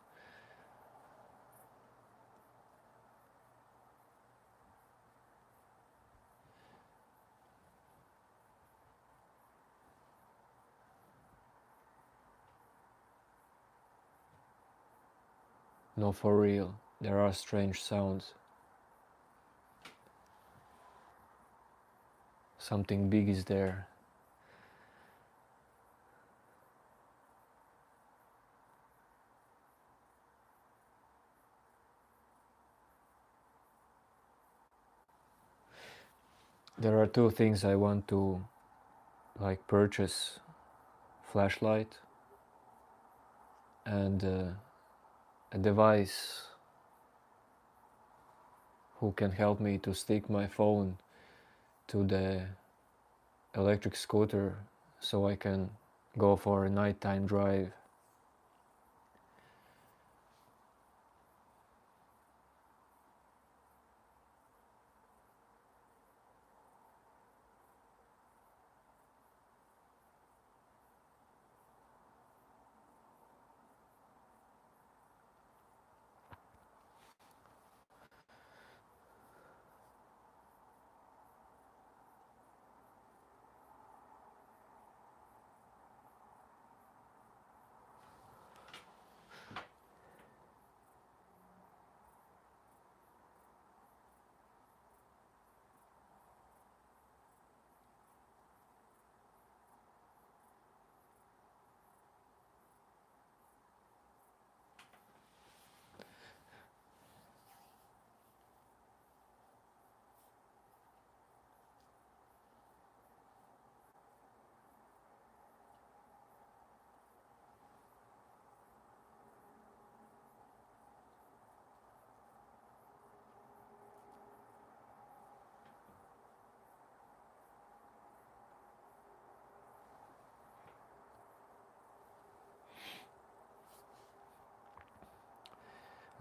No, for real, there are strange sounds. Something big is there. There are two things I want to like purchase: flashlight and a device who can help me to stick my phone to the electric scooter so I can go for a nighttime drive.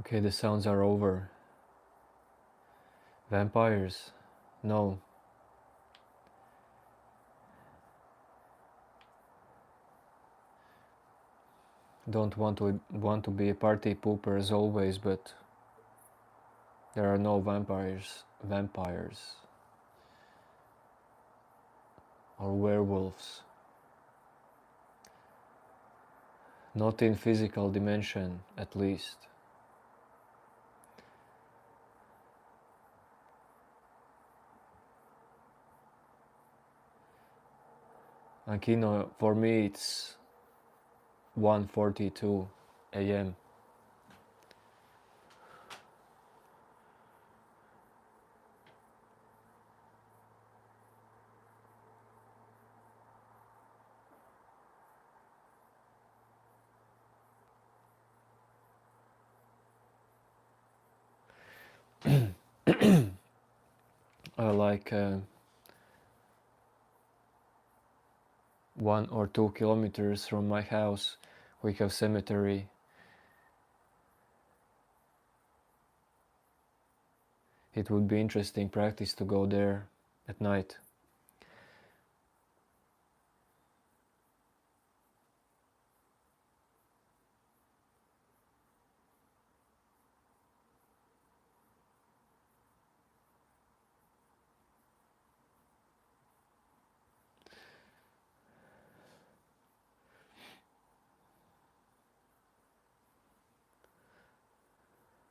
Okay, the sounds are over. Vampires? No. Don't want to be a party pooper as always, but there are no vampires or werewolves. Not in physical dimension, at least. Like, you know, for me it's 1:42 a.m. Like 1 or 2 kilometers from my house we have cemetery. It would be interesting practice to go there at night.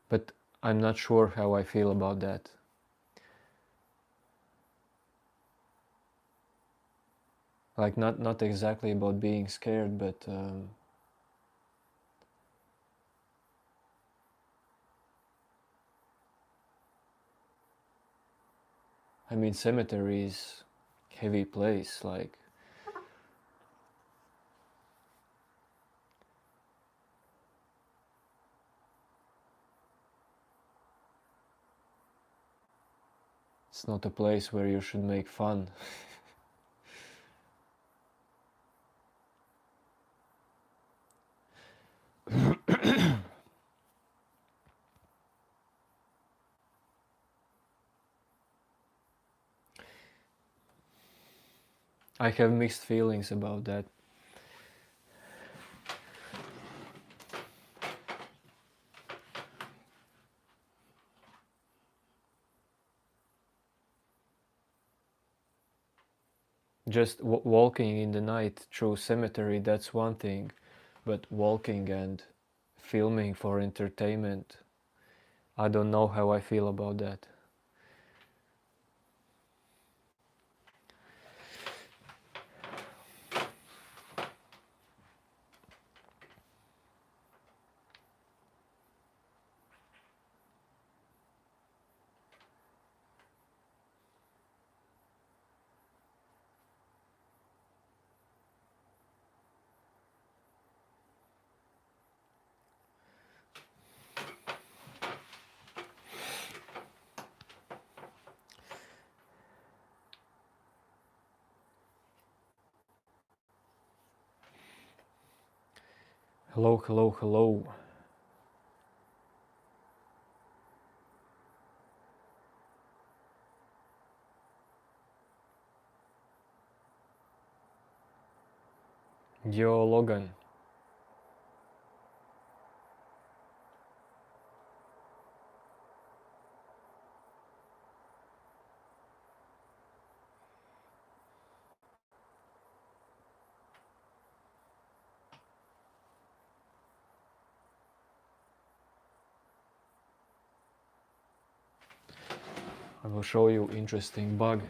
But I'm not sure how I feel about that. Like, not exactly about being scared, but I mean, cemetery is heavy place, like it's not a place where you should make fun. I have mixed feelings about that. Just walking in the night through cemetery, that's one thing, but walking and filming for entertainment, I don't know how I feel about that. Hello, hello, hello. Yo, Logan. I will show you interesting bug.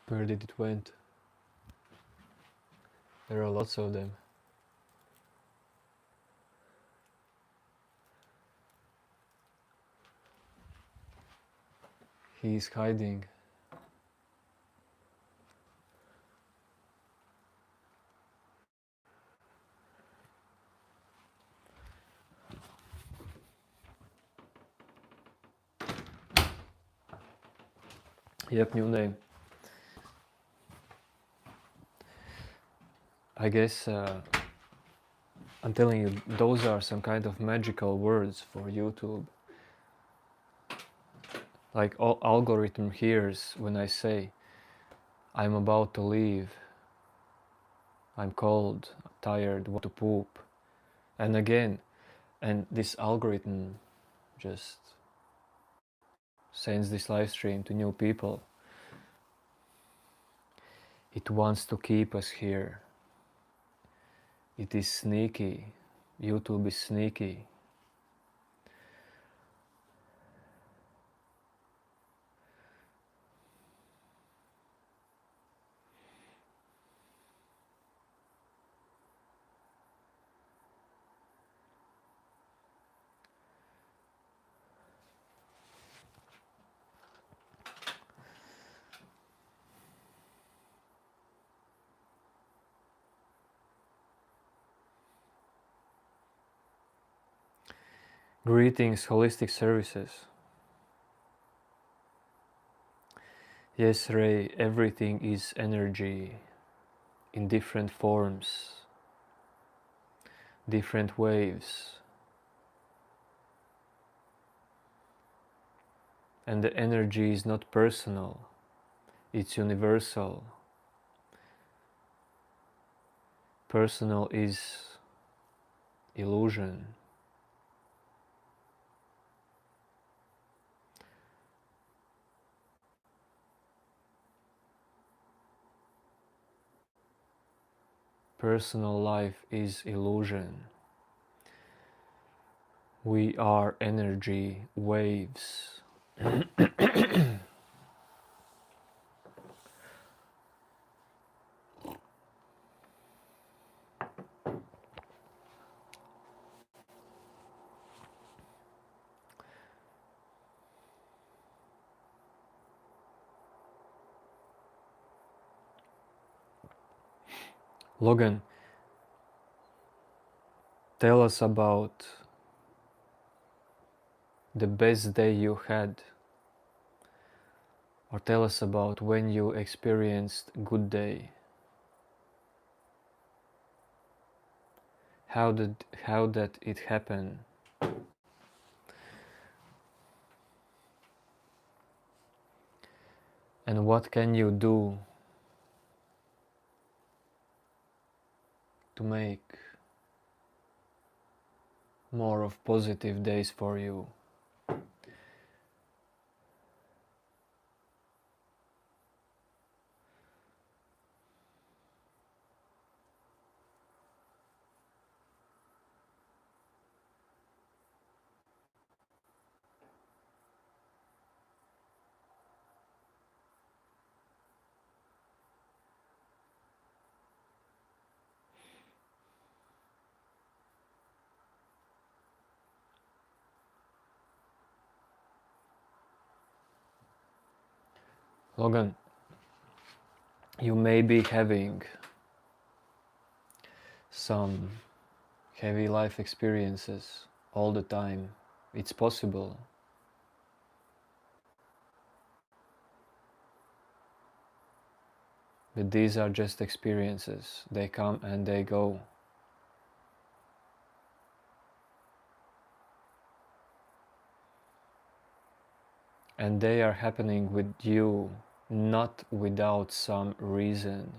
Where did it went? There are lots of them. He is hiding. Yep, new name. I guess I'm telling you, those are some kind of magical words for YouTube. Like algorithm hears when I say, I'm about to leave, I'm cold, tired, want to poop. And again, and this algorithm just sends this live stream to new people. It wants to keep us here. It is sneaky. YouTube is sneaky. Greetings, Holistic Services. Yes, Ray, everything is energy in different forms, different waves. And the energy is not personal, it's universal. Personal is illusion. Personal life is illusion. We are energy waves. Logan, tell us about the best day you had, or tell us about when you experienced good day. How did it happen? And what can you do to make more of positive days for you? Logan, you may be having some heavy life experiences all the time. It's possible. But these are just experiences. They come and they go. And they are happening with you, not without some reason.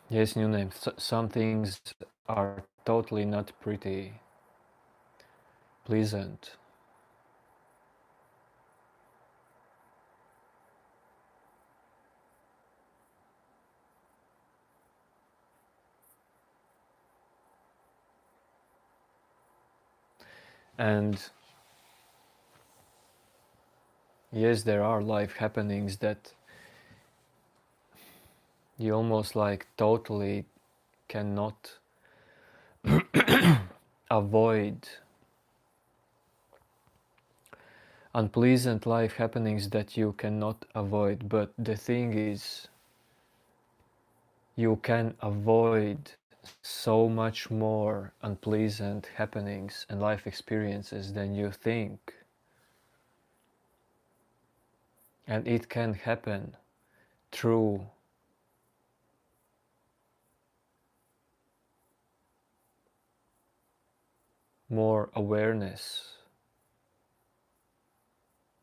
Yes, new name. Some things are totally not pretty, pleasant. And yes, there are life happenings that you almost like totally cannot avoid. Unpleasant life happenings that you cannot avoid, but the thing is, you can avoid so much more unpleasant happenings and life experiences than you think. And it can happen through more awareness,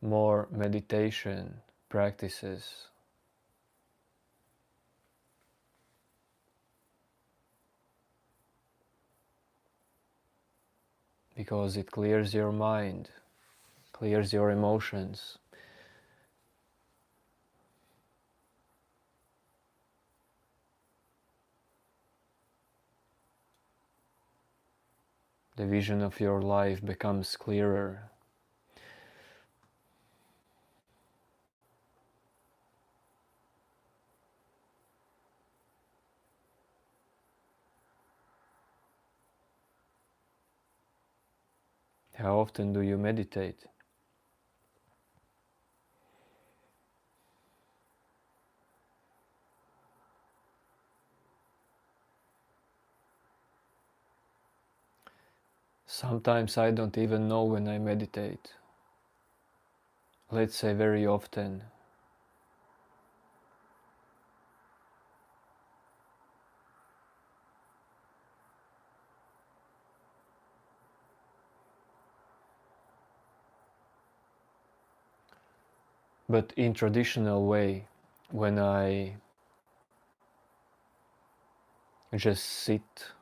more meditation practices. Because it clears your mind, clears your emotions. The vision of your life becomes clearer. How often do you meditate? Sometimes I don't even know when I meditate. Let's say very often. But in traditional way, when I just sit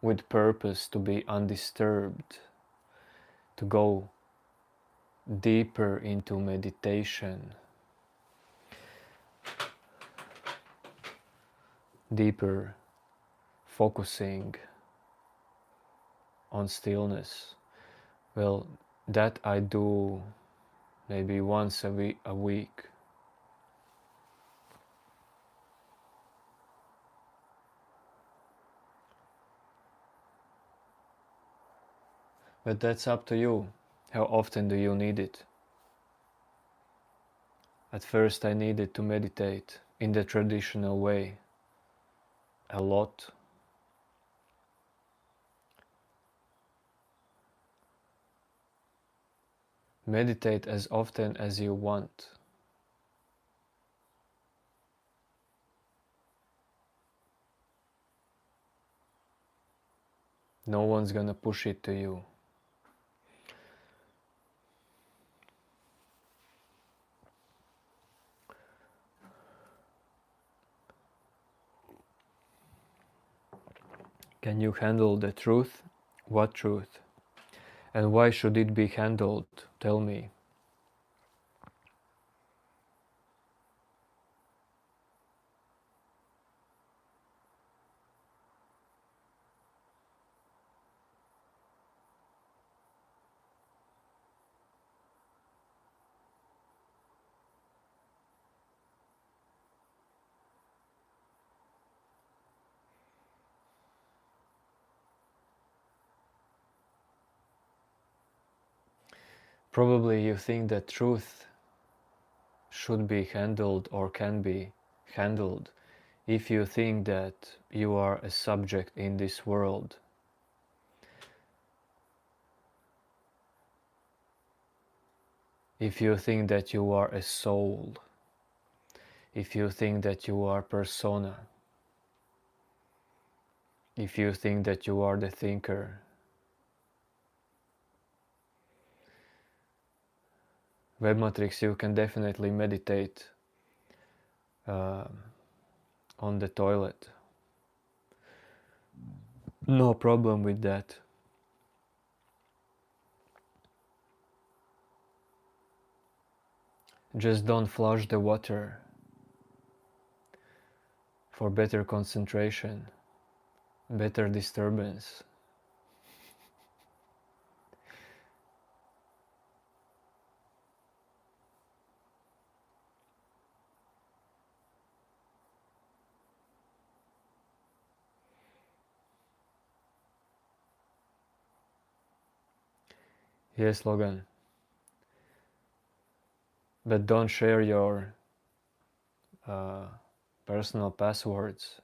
with purpose to be undisturbed, to go deeper into meditation, deeper focusing on stillness. Well, that I do maybe once a week. But that's up to you. How often do you need it? At first I needed to meditate in the traditional way a lot. Meditate as often as you want. No one's gonna push it to you. Can you handle the truth? What truth? And why should it be handled? Tell me. Probably you think that truth should be handled or can be handled if you think that you are a subject in this world. If you think that you are a soul, if you think that you are persona, if you think that you are the thinker, Web Matrix, you can definitely meditate on the toilet. No problem with that. Just don't flush the water for better concentration, better disturbance. Yes, Logan. But don't share your personal passwords.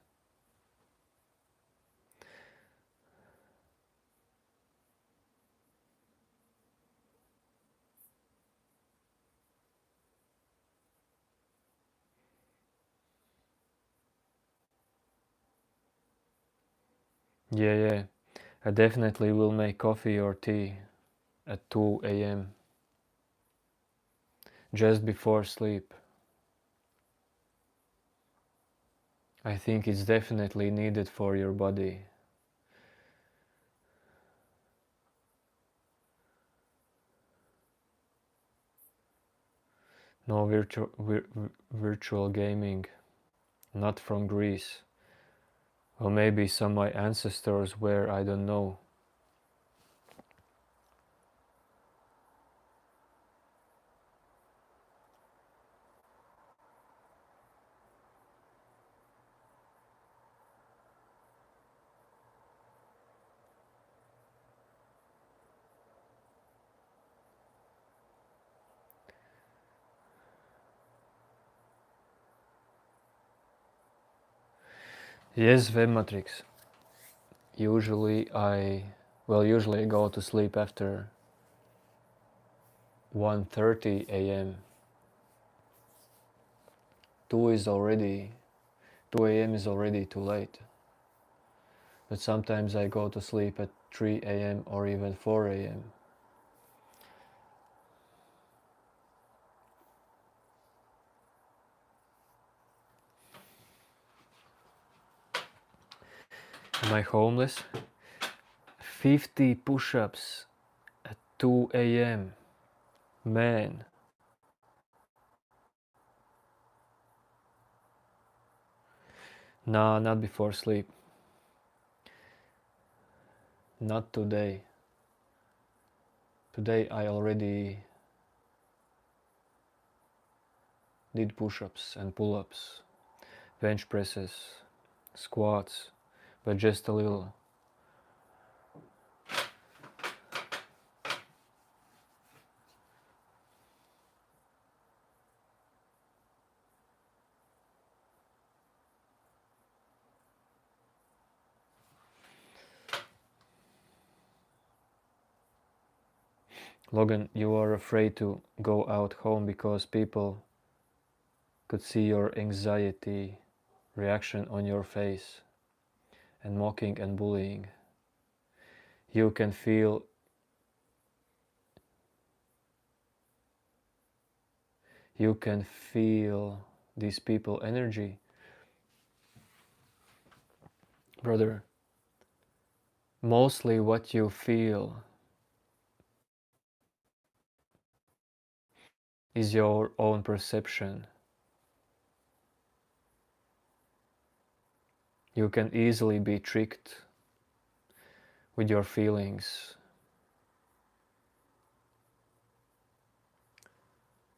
Yeah. I definitely will make coffee or tea at 2 a.m. just before sleep. I think it's definitely needed for your body. No virtual gaming, not from Greece. Or maybe some of my ancestors were, I don't know. Yes, Web Matrix. Usually I go to sleep after 1:30 a.m. 2 a.m. is already too late. But sometimes I go to sleep at 3 a.m. or even 4 a.m. Am I homeless? 50 push-ups at 2 a.m. Man. Nah, not before sleep. Not today. Today I already did push-ups and pull-ups, bench presses, squats, but just a little. Logan, you are afraid to go out home because people could see your anxiety reaction on your face and mocking and bullying. You can feel these people energy. Brother, mostly what you feel is your own perception. You can easily be tricked with your feelings.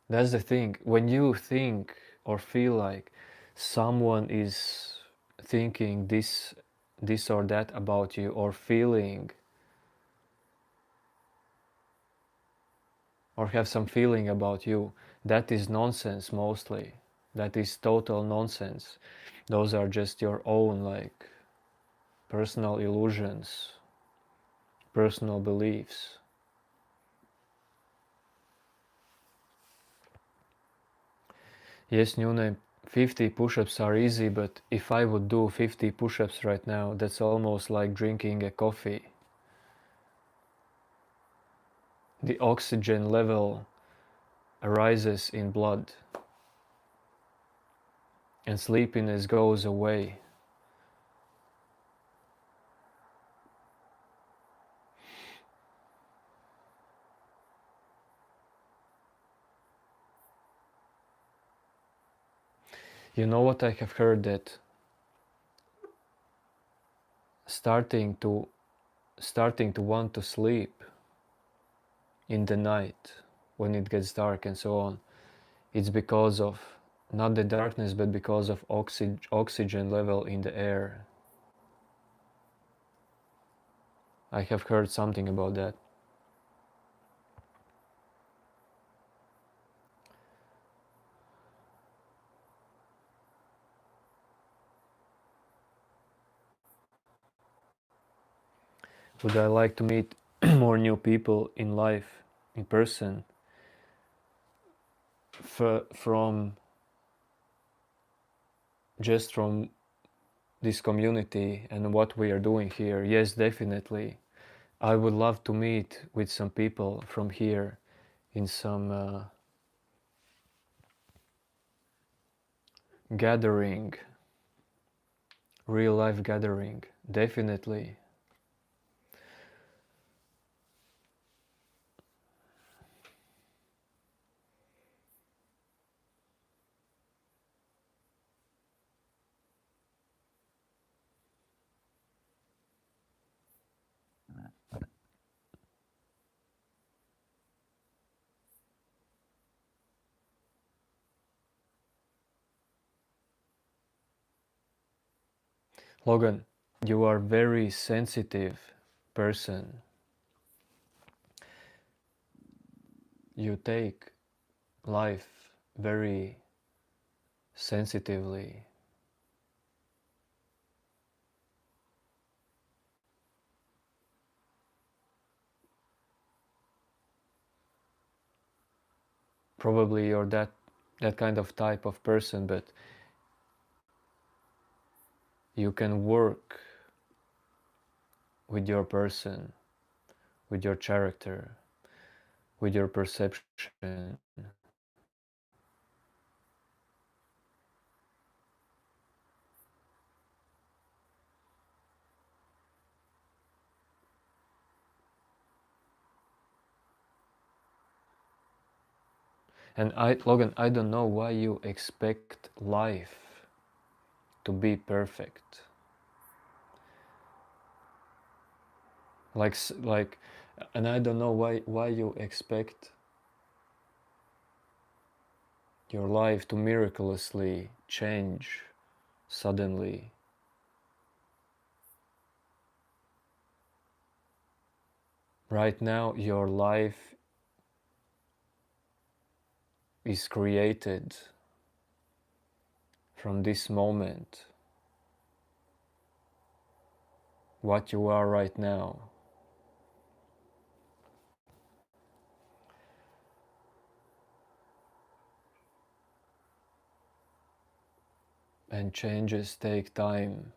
That's the thing. When you think or feel like someone is thinking this or that about you, or feeling or have some feeling about you, that is nonsense mostly. That is total nonsense. Those are just your own like personal illusions, personal beliefs. Yes, Nune, 50 push-ups are easy, but if I would do 50 push-ups right now, that's almost like drinking a coffee. The oxygen level arises in blood and sleepiness goes away. You know what I have heard, that starting to want to sleep in the night when it gets dark and so on, it's because of not the darkness but because of oxygen level in the air. I have heard something about that. Would I like to meet more new people in life, in person, from just from this community and what we are doing here? Yes, definitely. I would love to meet with some people from here in some gathering, real life gathering, definitely. Logan, you are very sensitive person. You take life very sensitively. Probably you're that kind of type of person, but you can work with your person, with your character, with your perception. And Logan, I don't know why you expect life to be perfect. Like, and I don't know why you expect your life to miraculously change suddenly. Right now, your life is created from this moment, what you are right now. And changes take time.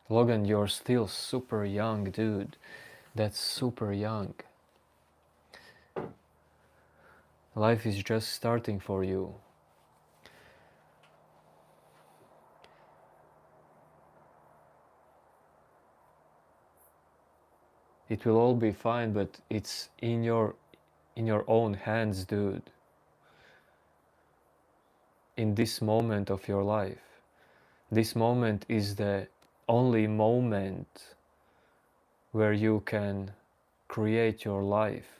Logan, you're still super young, dude. That's super young. Life is just starting for you. It will all be fine, but it's in your own hands, dude. In this moment of your life. This moment is the only moment where you can create your life.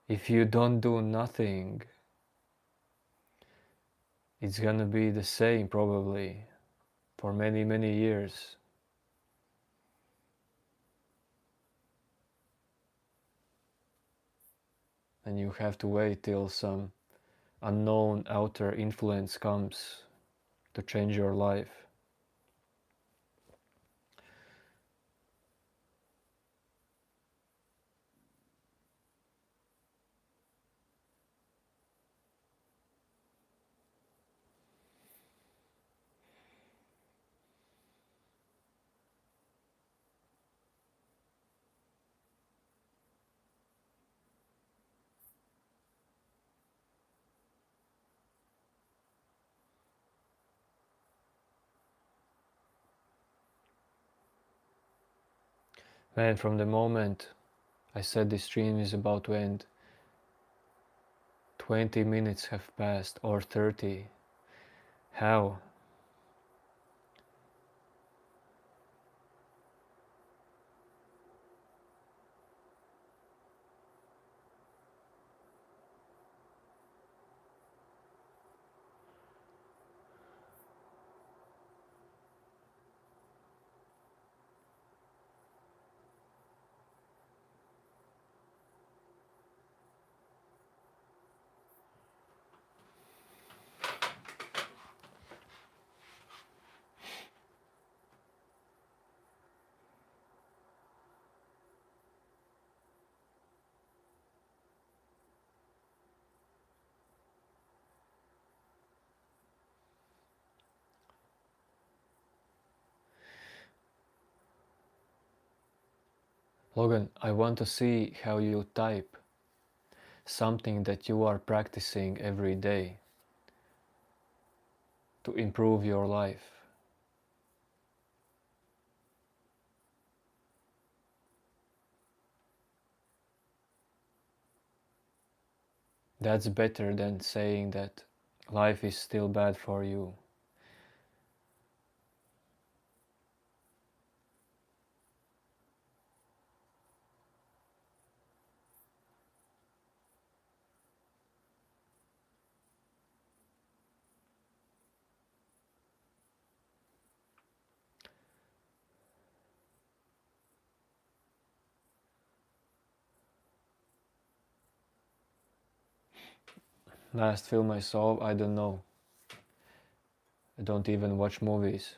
If you don't do nothing, it's gonna be the same probably for many, many years. And you have to wait till some unknown outer influence comes to change your life. Man, from the moment I said this stream is about to end, 20 minutes have passed, or 30. How? Logan, I want to see how you type something that you are practicing every day to improve your life. That's better than saying that life is still bad for you. Last film I saw, I don't know. I don't even watch movies.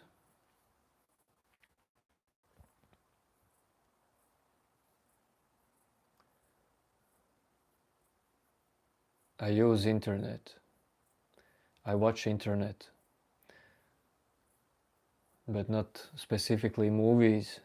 I use internet. I watch internet. But not specifically movies.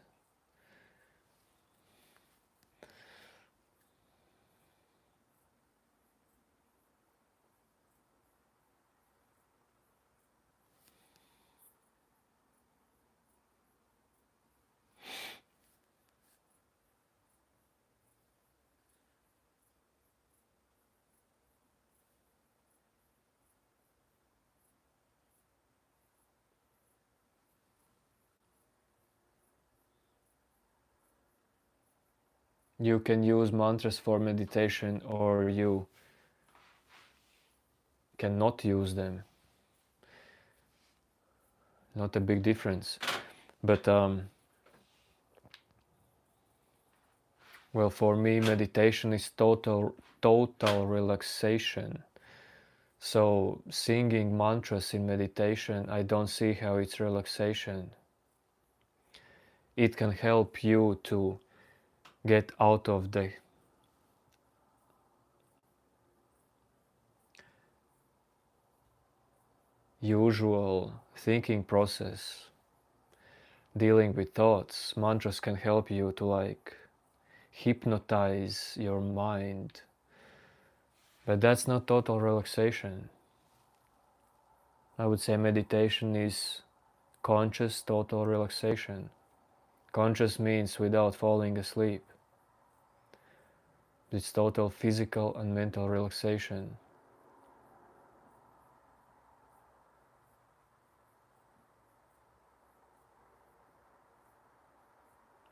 You can use mantras for meditation, or you cannot use them. Not a big difference. But well, for me, meditation is total relaxation. So singing mantras in meditation, I don't see how it's relaxation. It can help you to get out of the usual thinking process, dealing with thoughts. Mantras can help you to like hypnotize your mind. But that's not total relaxation. I would say meditation is conscious total relaxation. Conscious means without falling asleep. It's total physical and mental relaxation.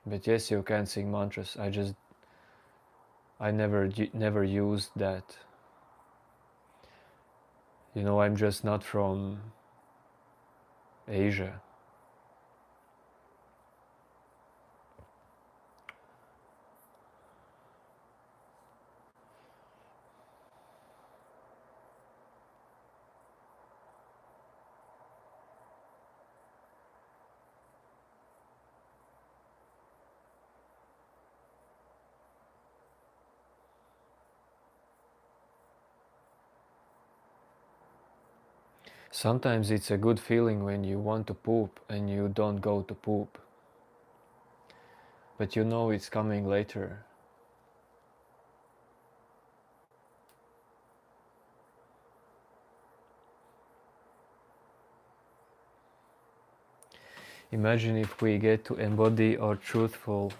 But yes, you can sing mantras. I never used that. You know, I'm just not from Asia. Sometimes it's a good feeling when you want to poop and you don't go to poop. But you know it's coming later. Imagine if we get to embody our truthful,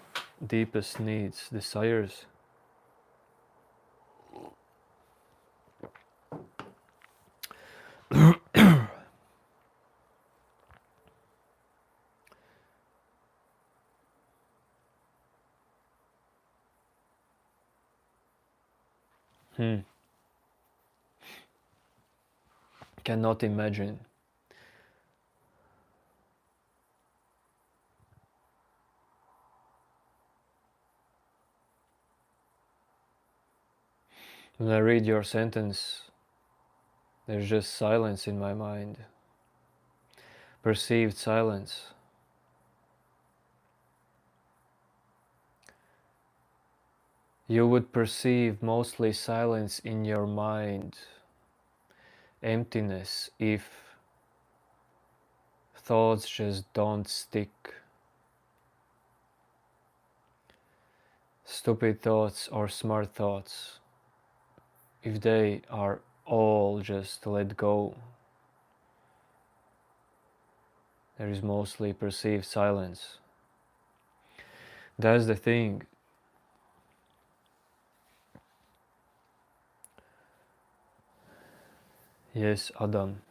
deepest needs, desires. Cannot imagine. When I read your sentence, there's just silence in my mind. Perceived silence. You would perceive mostly silence in your mind, emptiness, if thoughts just don't stick. Stupid thoughts or smart thoughts, if they are all just let go, there is mostly perceived silence. That's the thing. Yes, Adam.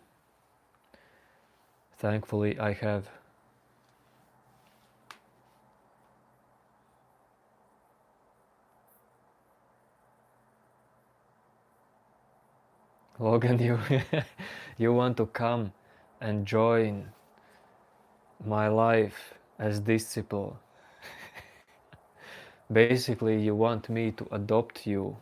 Thankfully, I have. Logan, you want to come and join my life as disciple. Basically, you want me to adopt you.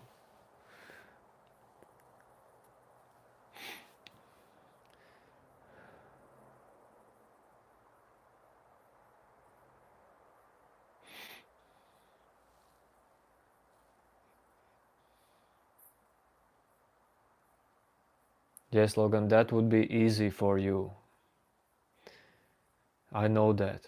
Yes, Logan, that would be easy for you. I know that.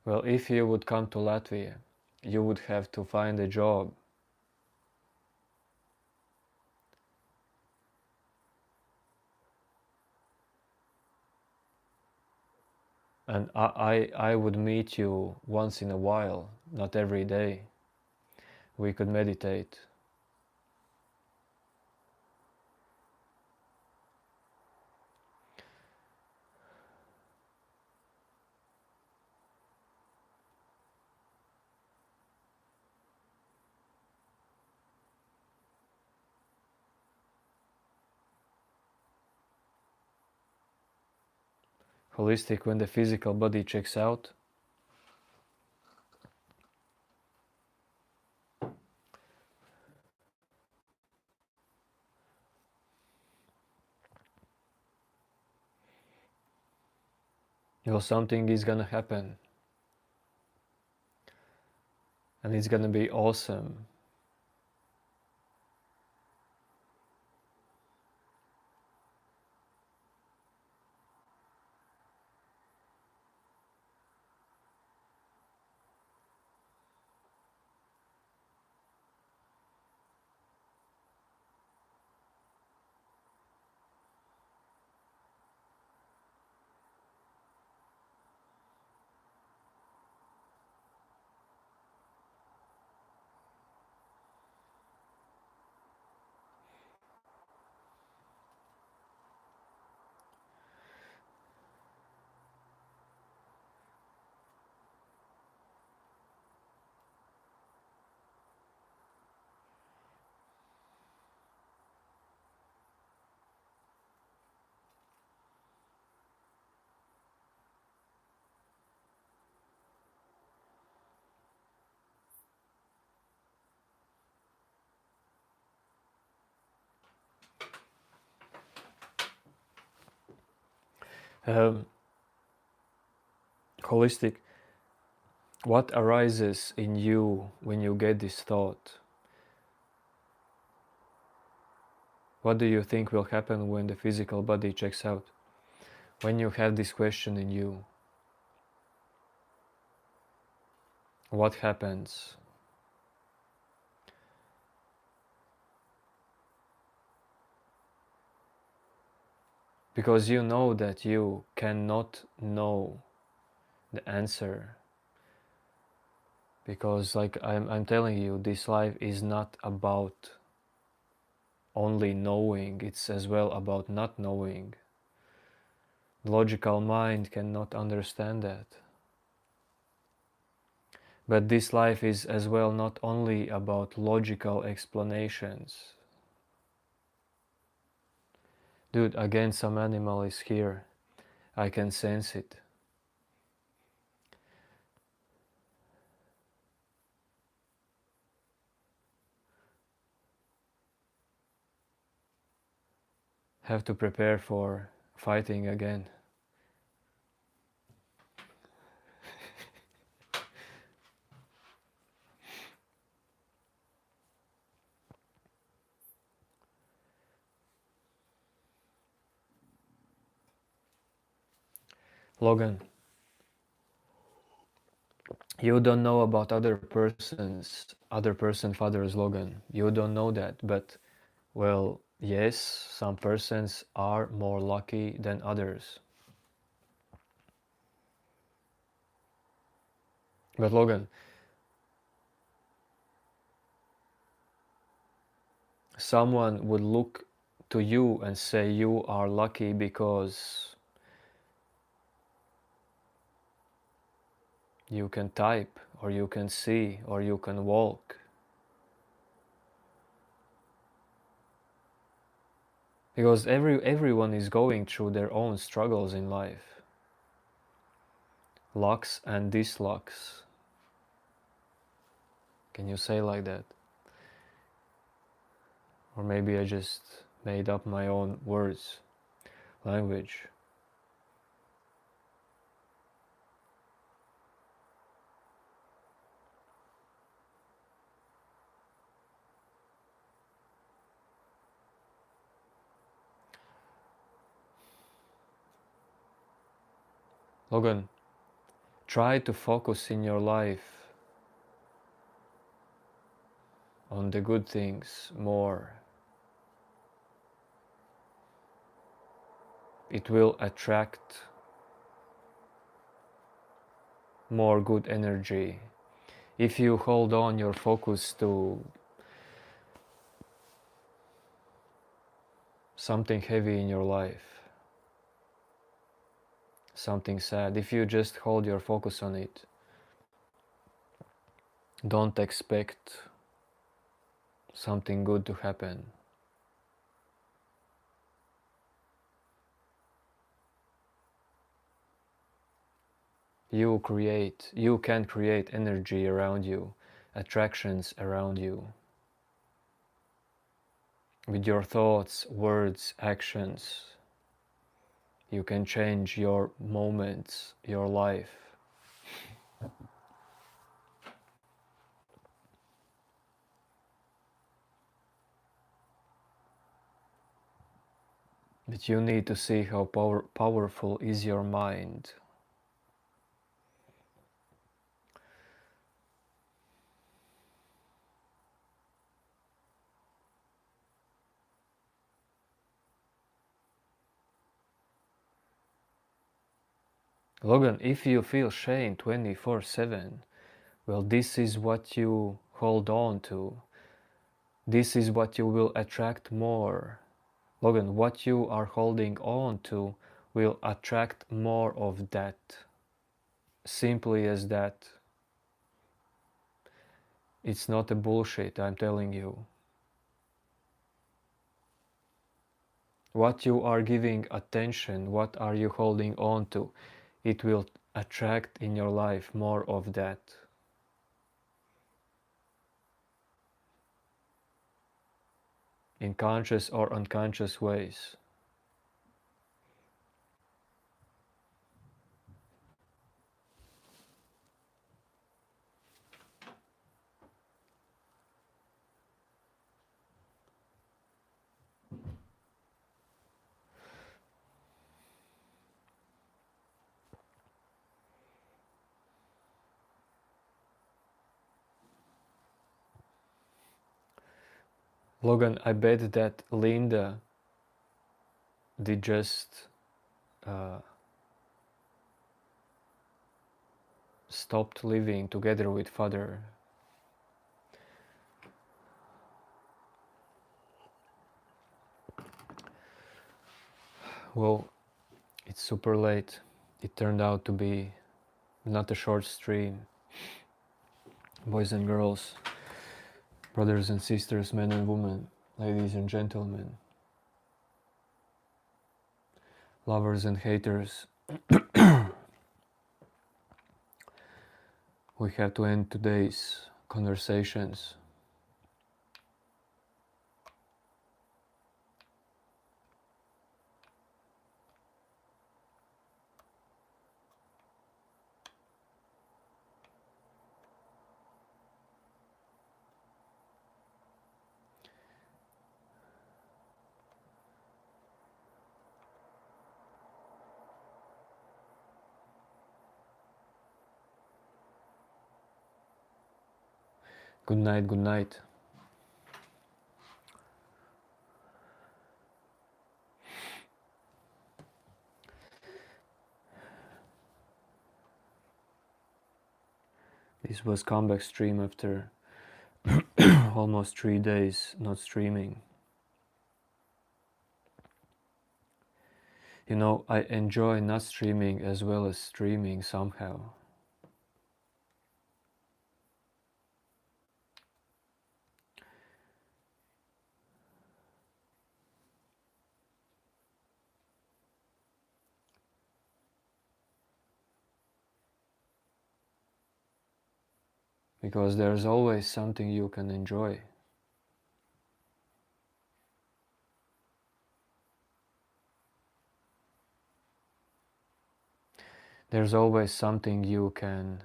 Well, if you would come to Latvia, you would have to find a job. And I would meet you once in a while, not every day. We could meditate. Holistic when the physical body checks out. Well, something is gonna happen. And it's gonna be awesome. Um, Holistic, what arises in you when you get this thought? What do you think will happen when the physical body checks out? When you have this question in you, what happens? Because you know that you cannot know the answer. Because like I'm telling you, this life is not about only knowing, it's as well about not knowing. The logical mind cannot understand that. But this life is as well not only about logical explanations. Dude, again some animal is here. I can sense it. Have to prepare for fighting again. Logan, you don't know about other person fathers, Logan. You don't know that, but well, yes, some persons are more lucky than others. But Logan, someone would look to you and say you are lucky because you can type, or you can see, or you can walk. Because everyone is going through their own struggles in life. Lucks and dislucks. Can you say like that? Or maybe I just made up my own words, language. Logan, try to focus in your life on the good things more. It will attract more good energy. If you hold on your focus to something heavy in your life, something sad, if you just hold your focus on it, don't expect something good to happen. You can create energy around you, attractions around you. With your thoughts, words, actions, you can change your moments, your life. But you need to see how powerful is your mind. Logan, if you feel shame 24/7, well, this is what you hold on to. This is what you will attract more. Logan, what you are holding on to will attract more of that. Simply as that. It's not a bullshit, I'm telling you. What you are giving attention, what are you holding on to, it will attract in your life more of that. In conscious or unconscious ways. Logan, I bet that Linda did just stopped living together with father. Well, it's super late. It turned out to be not a short stream. Boys and girls, brothers and sisters, men and women, ladies and gentlemen, lovers and haters, we have to end today's conversations. Good night, good night. This was comeback stream after almost 3 days not streaming. You know, I enjoy not streaming as well as streaming somehow. Because there's always something you can enjoy. There's always something you can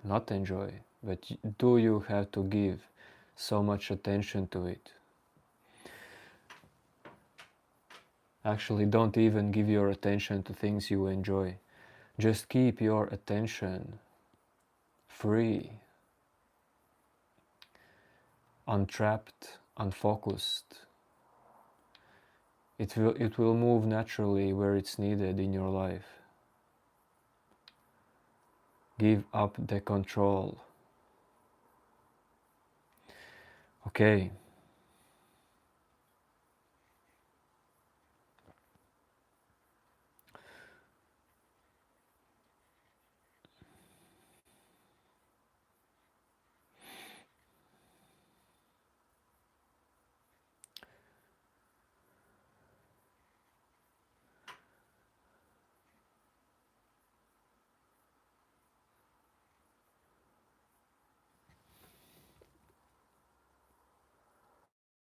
not enjoy, but do you have to give so much attention to it? Actually, don't even give your attention to things you enjoy. Just keep your attention free, untrapped, unfocused. It will move naturally where it's needed in your life. Give up the control. Okay,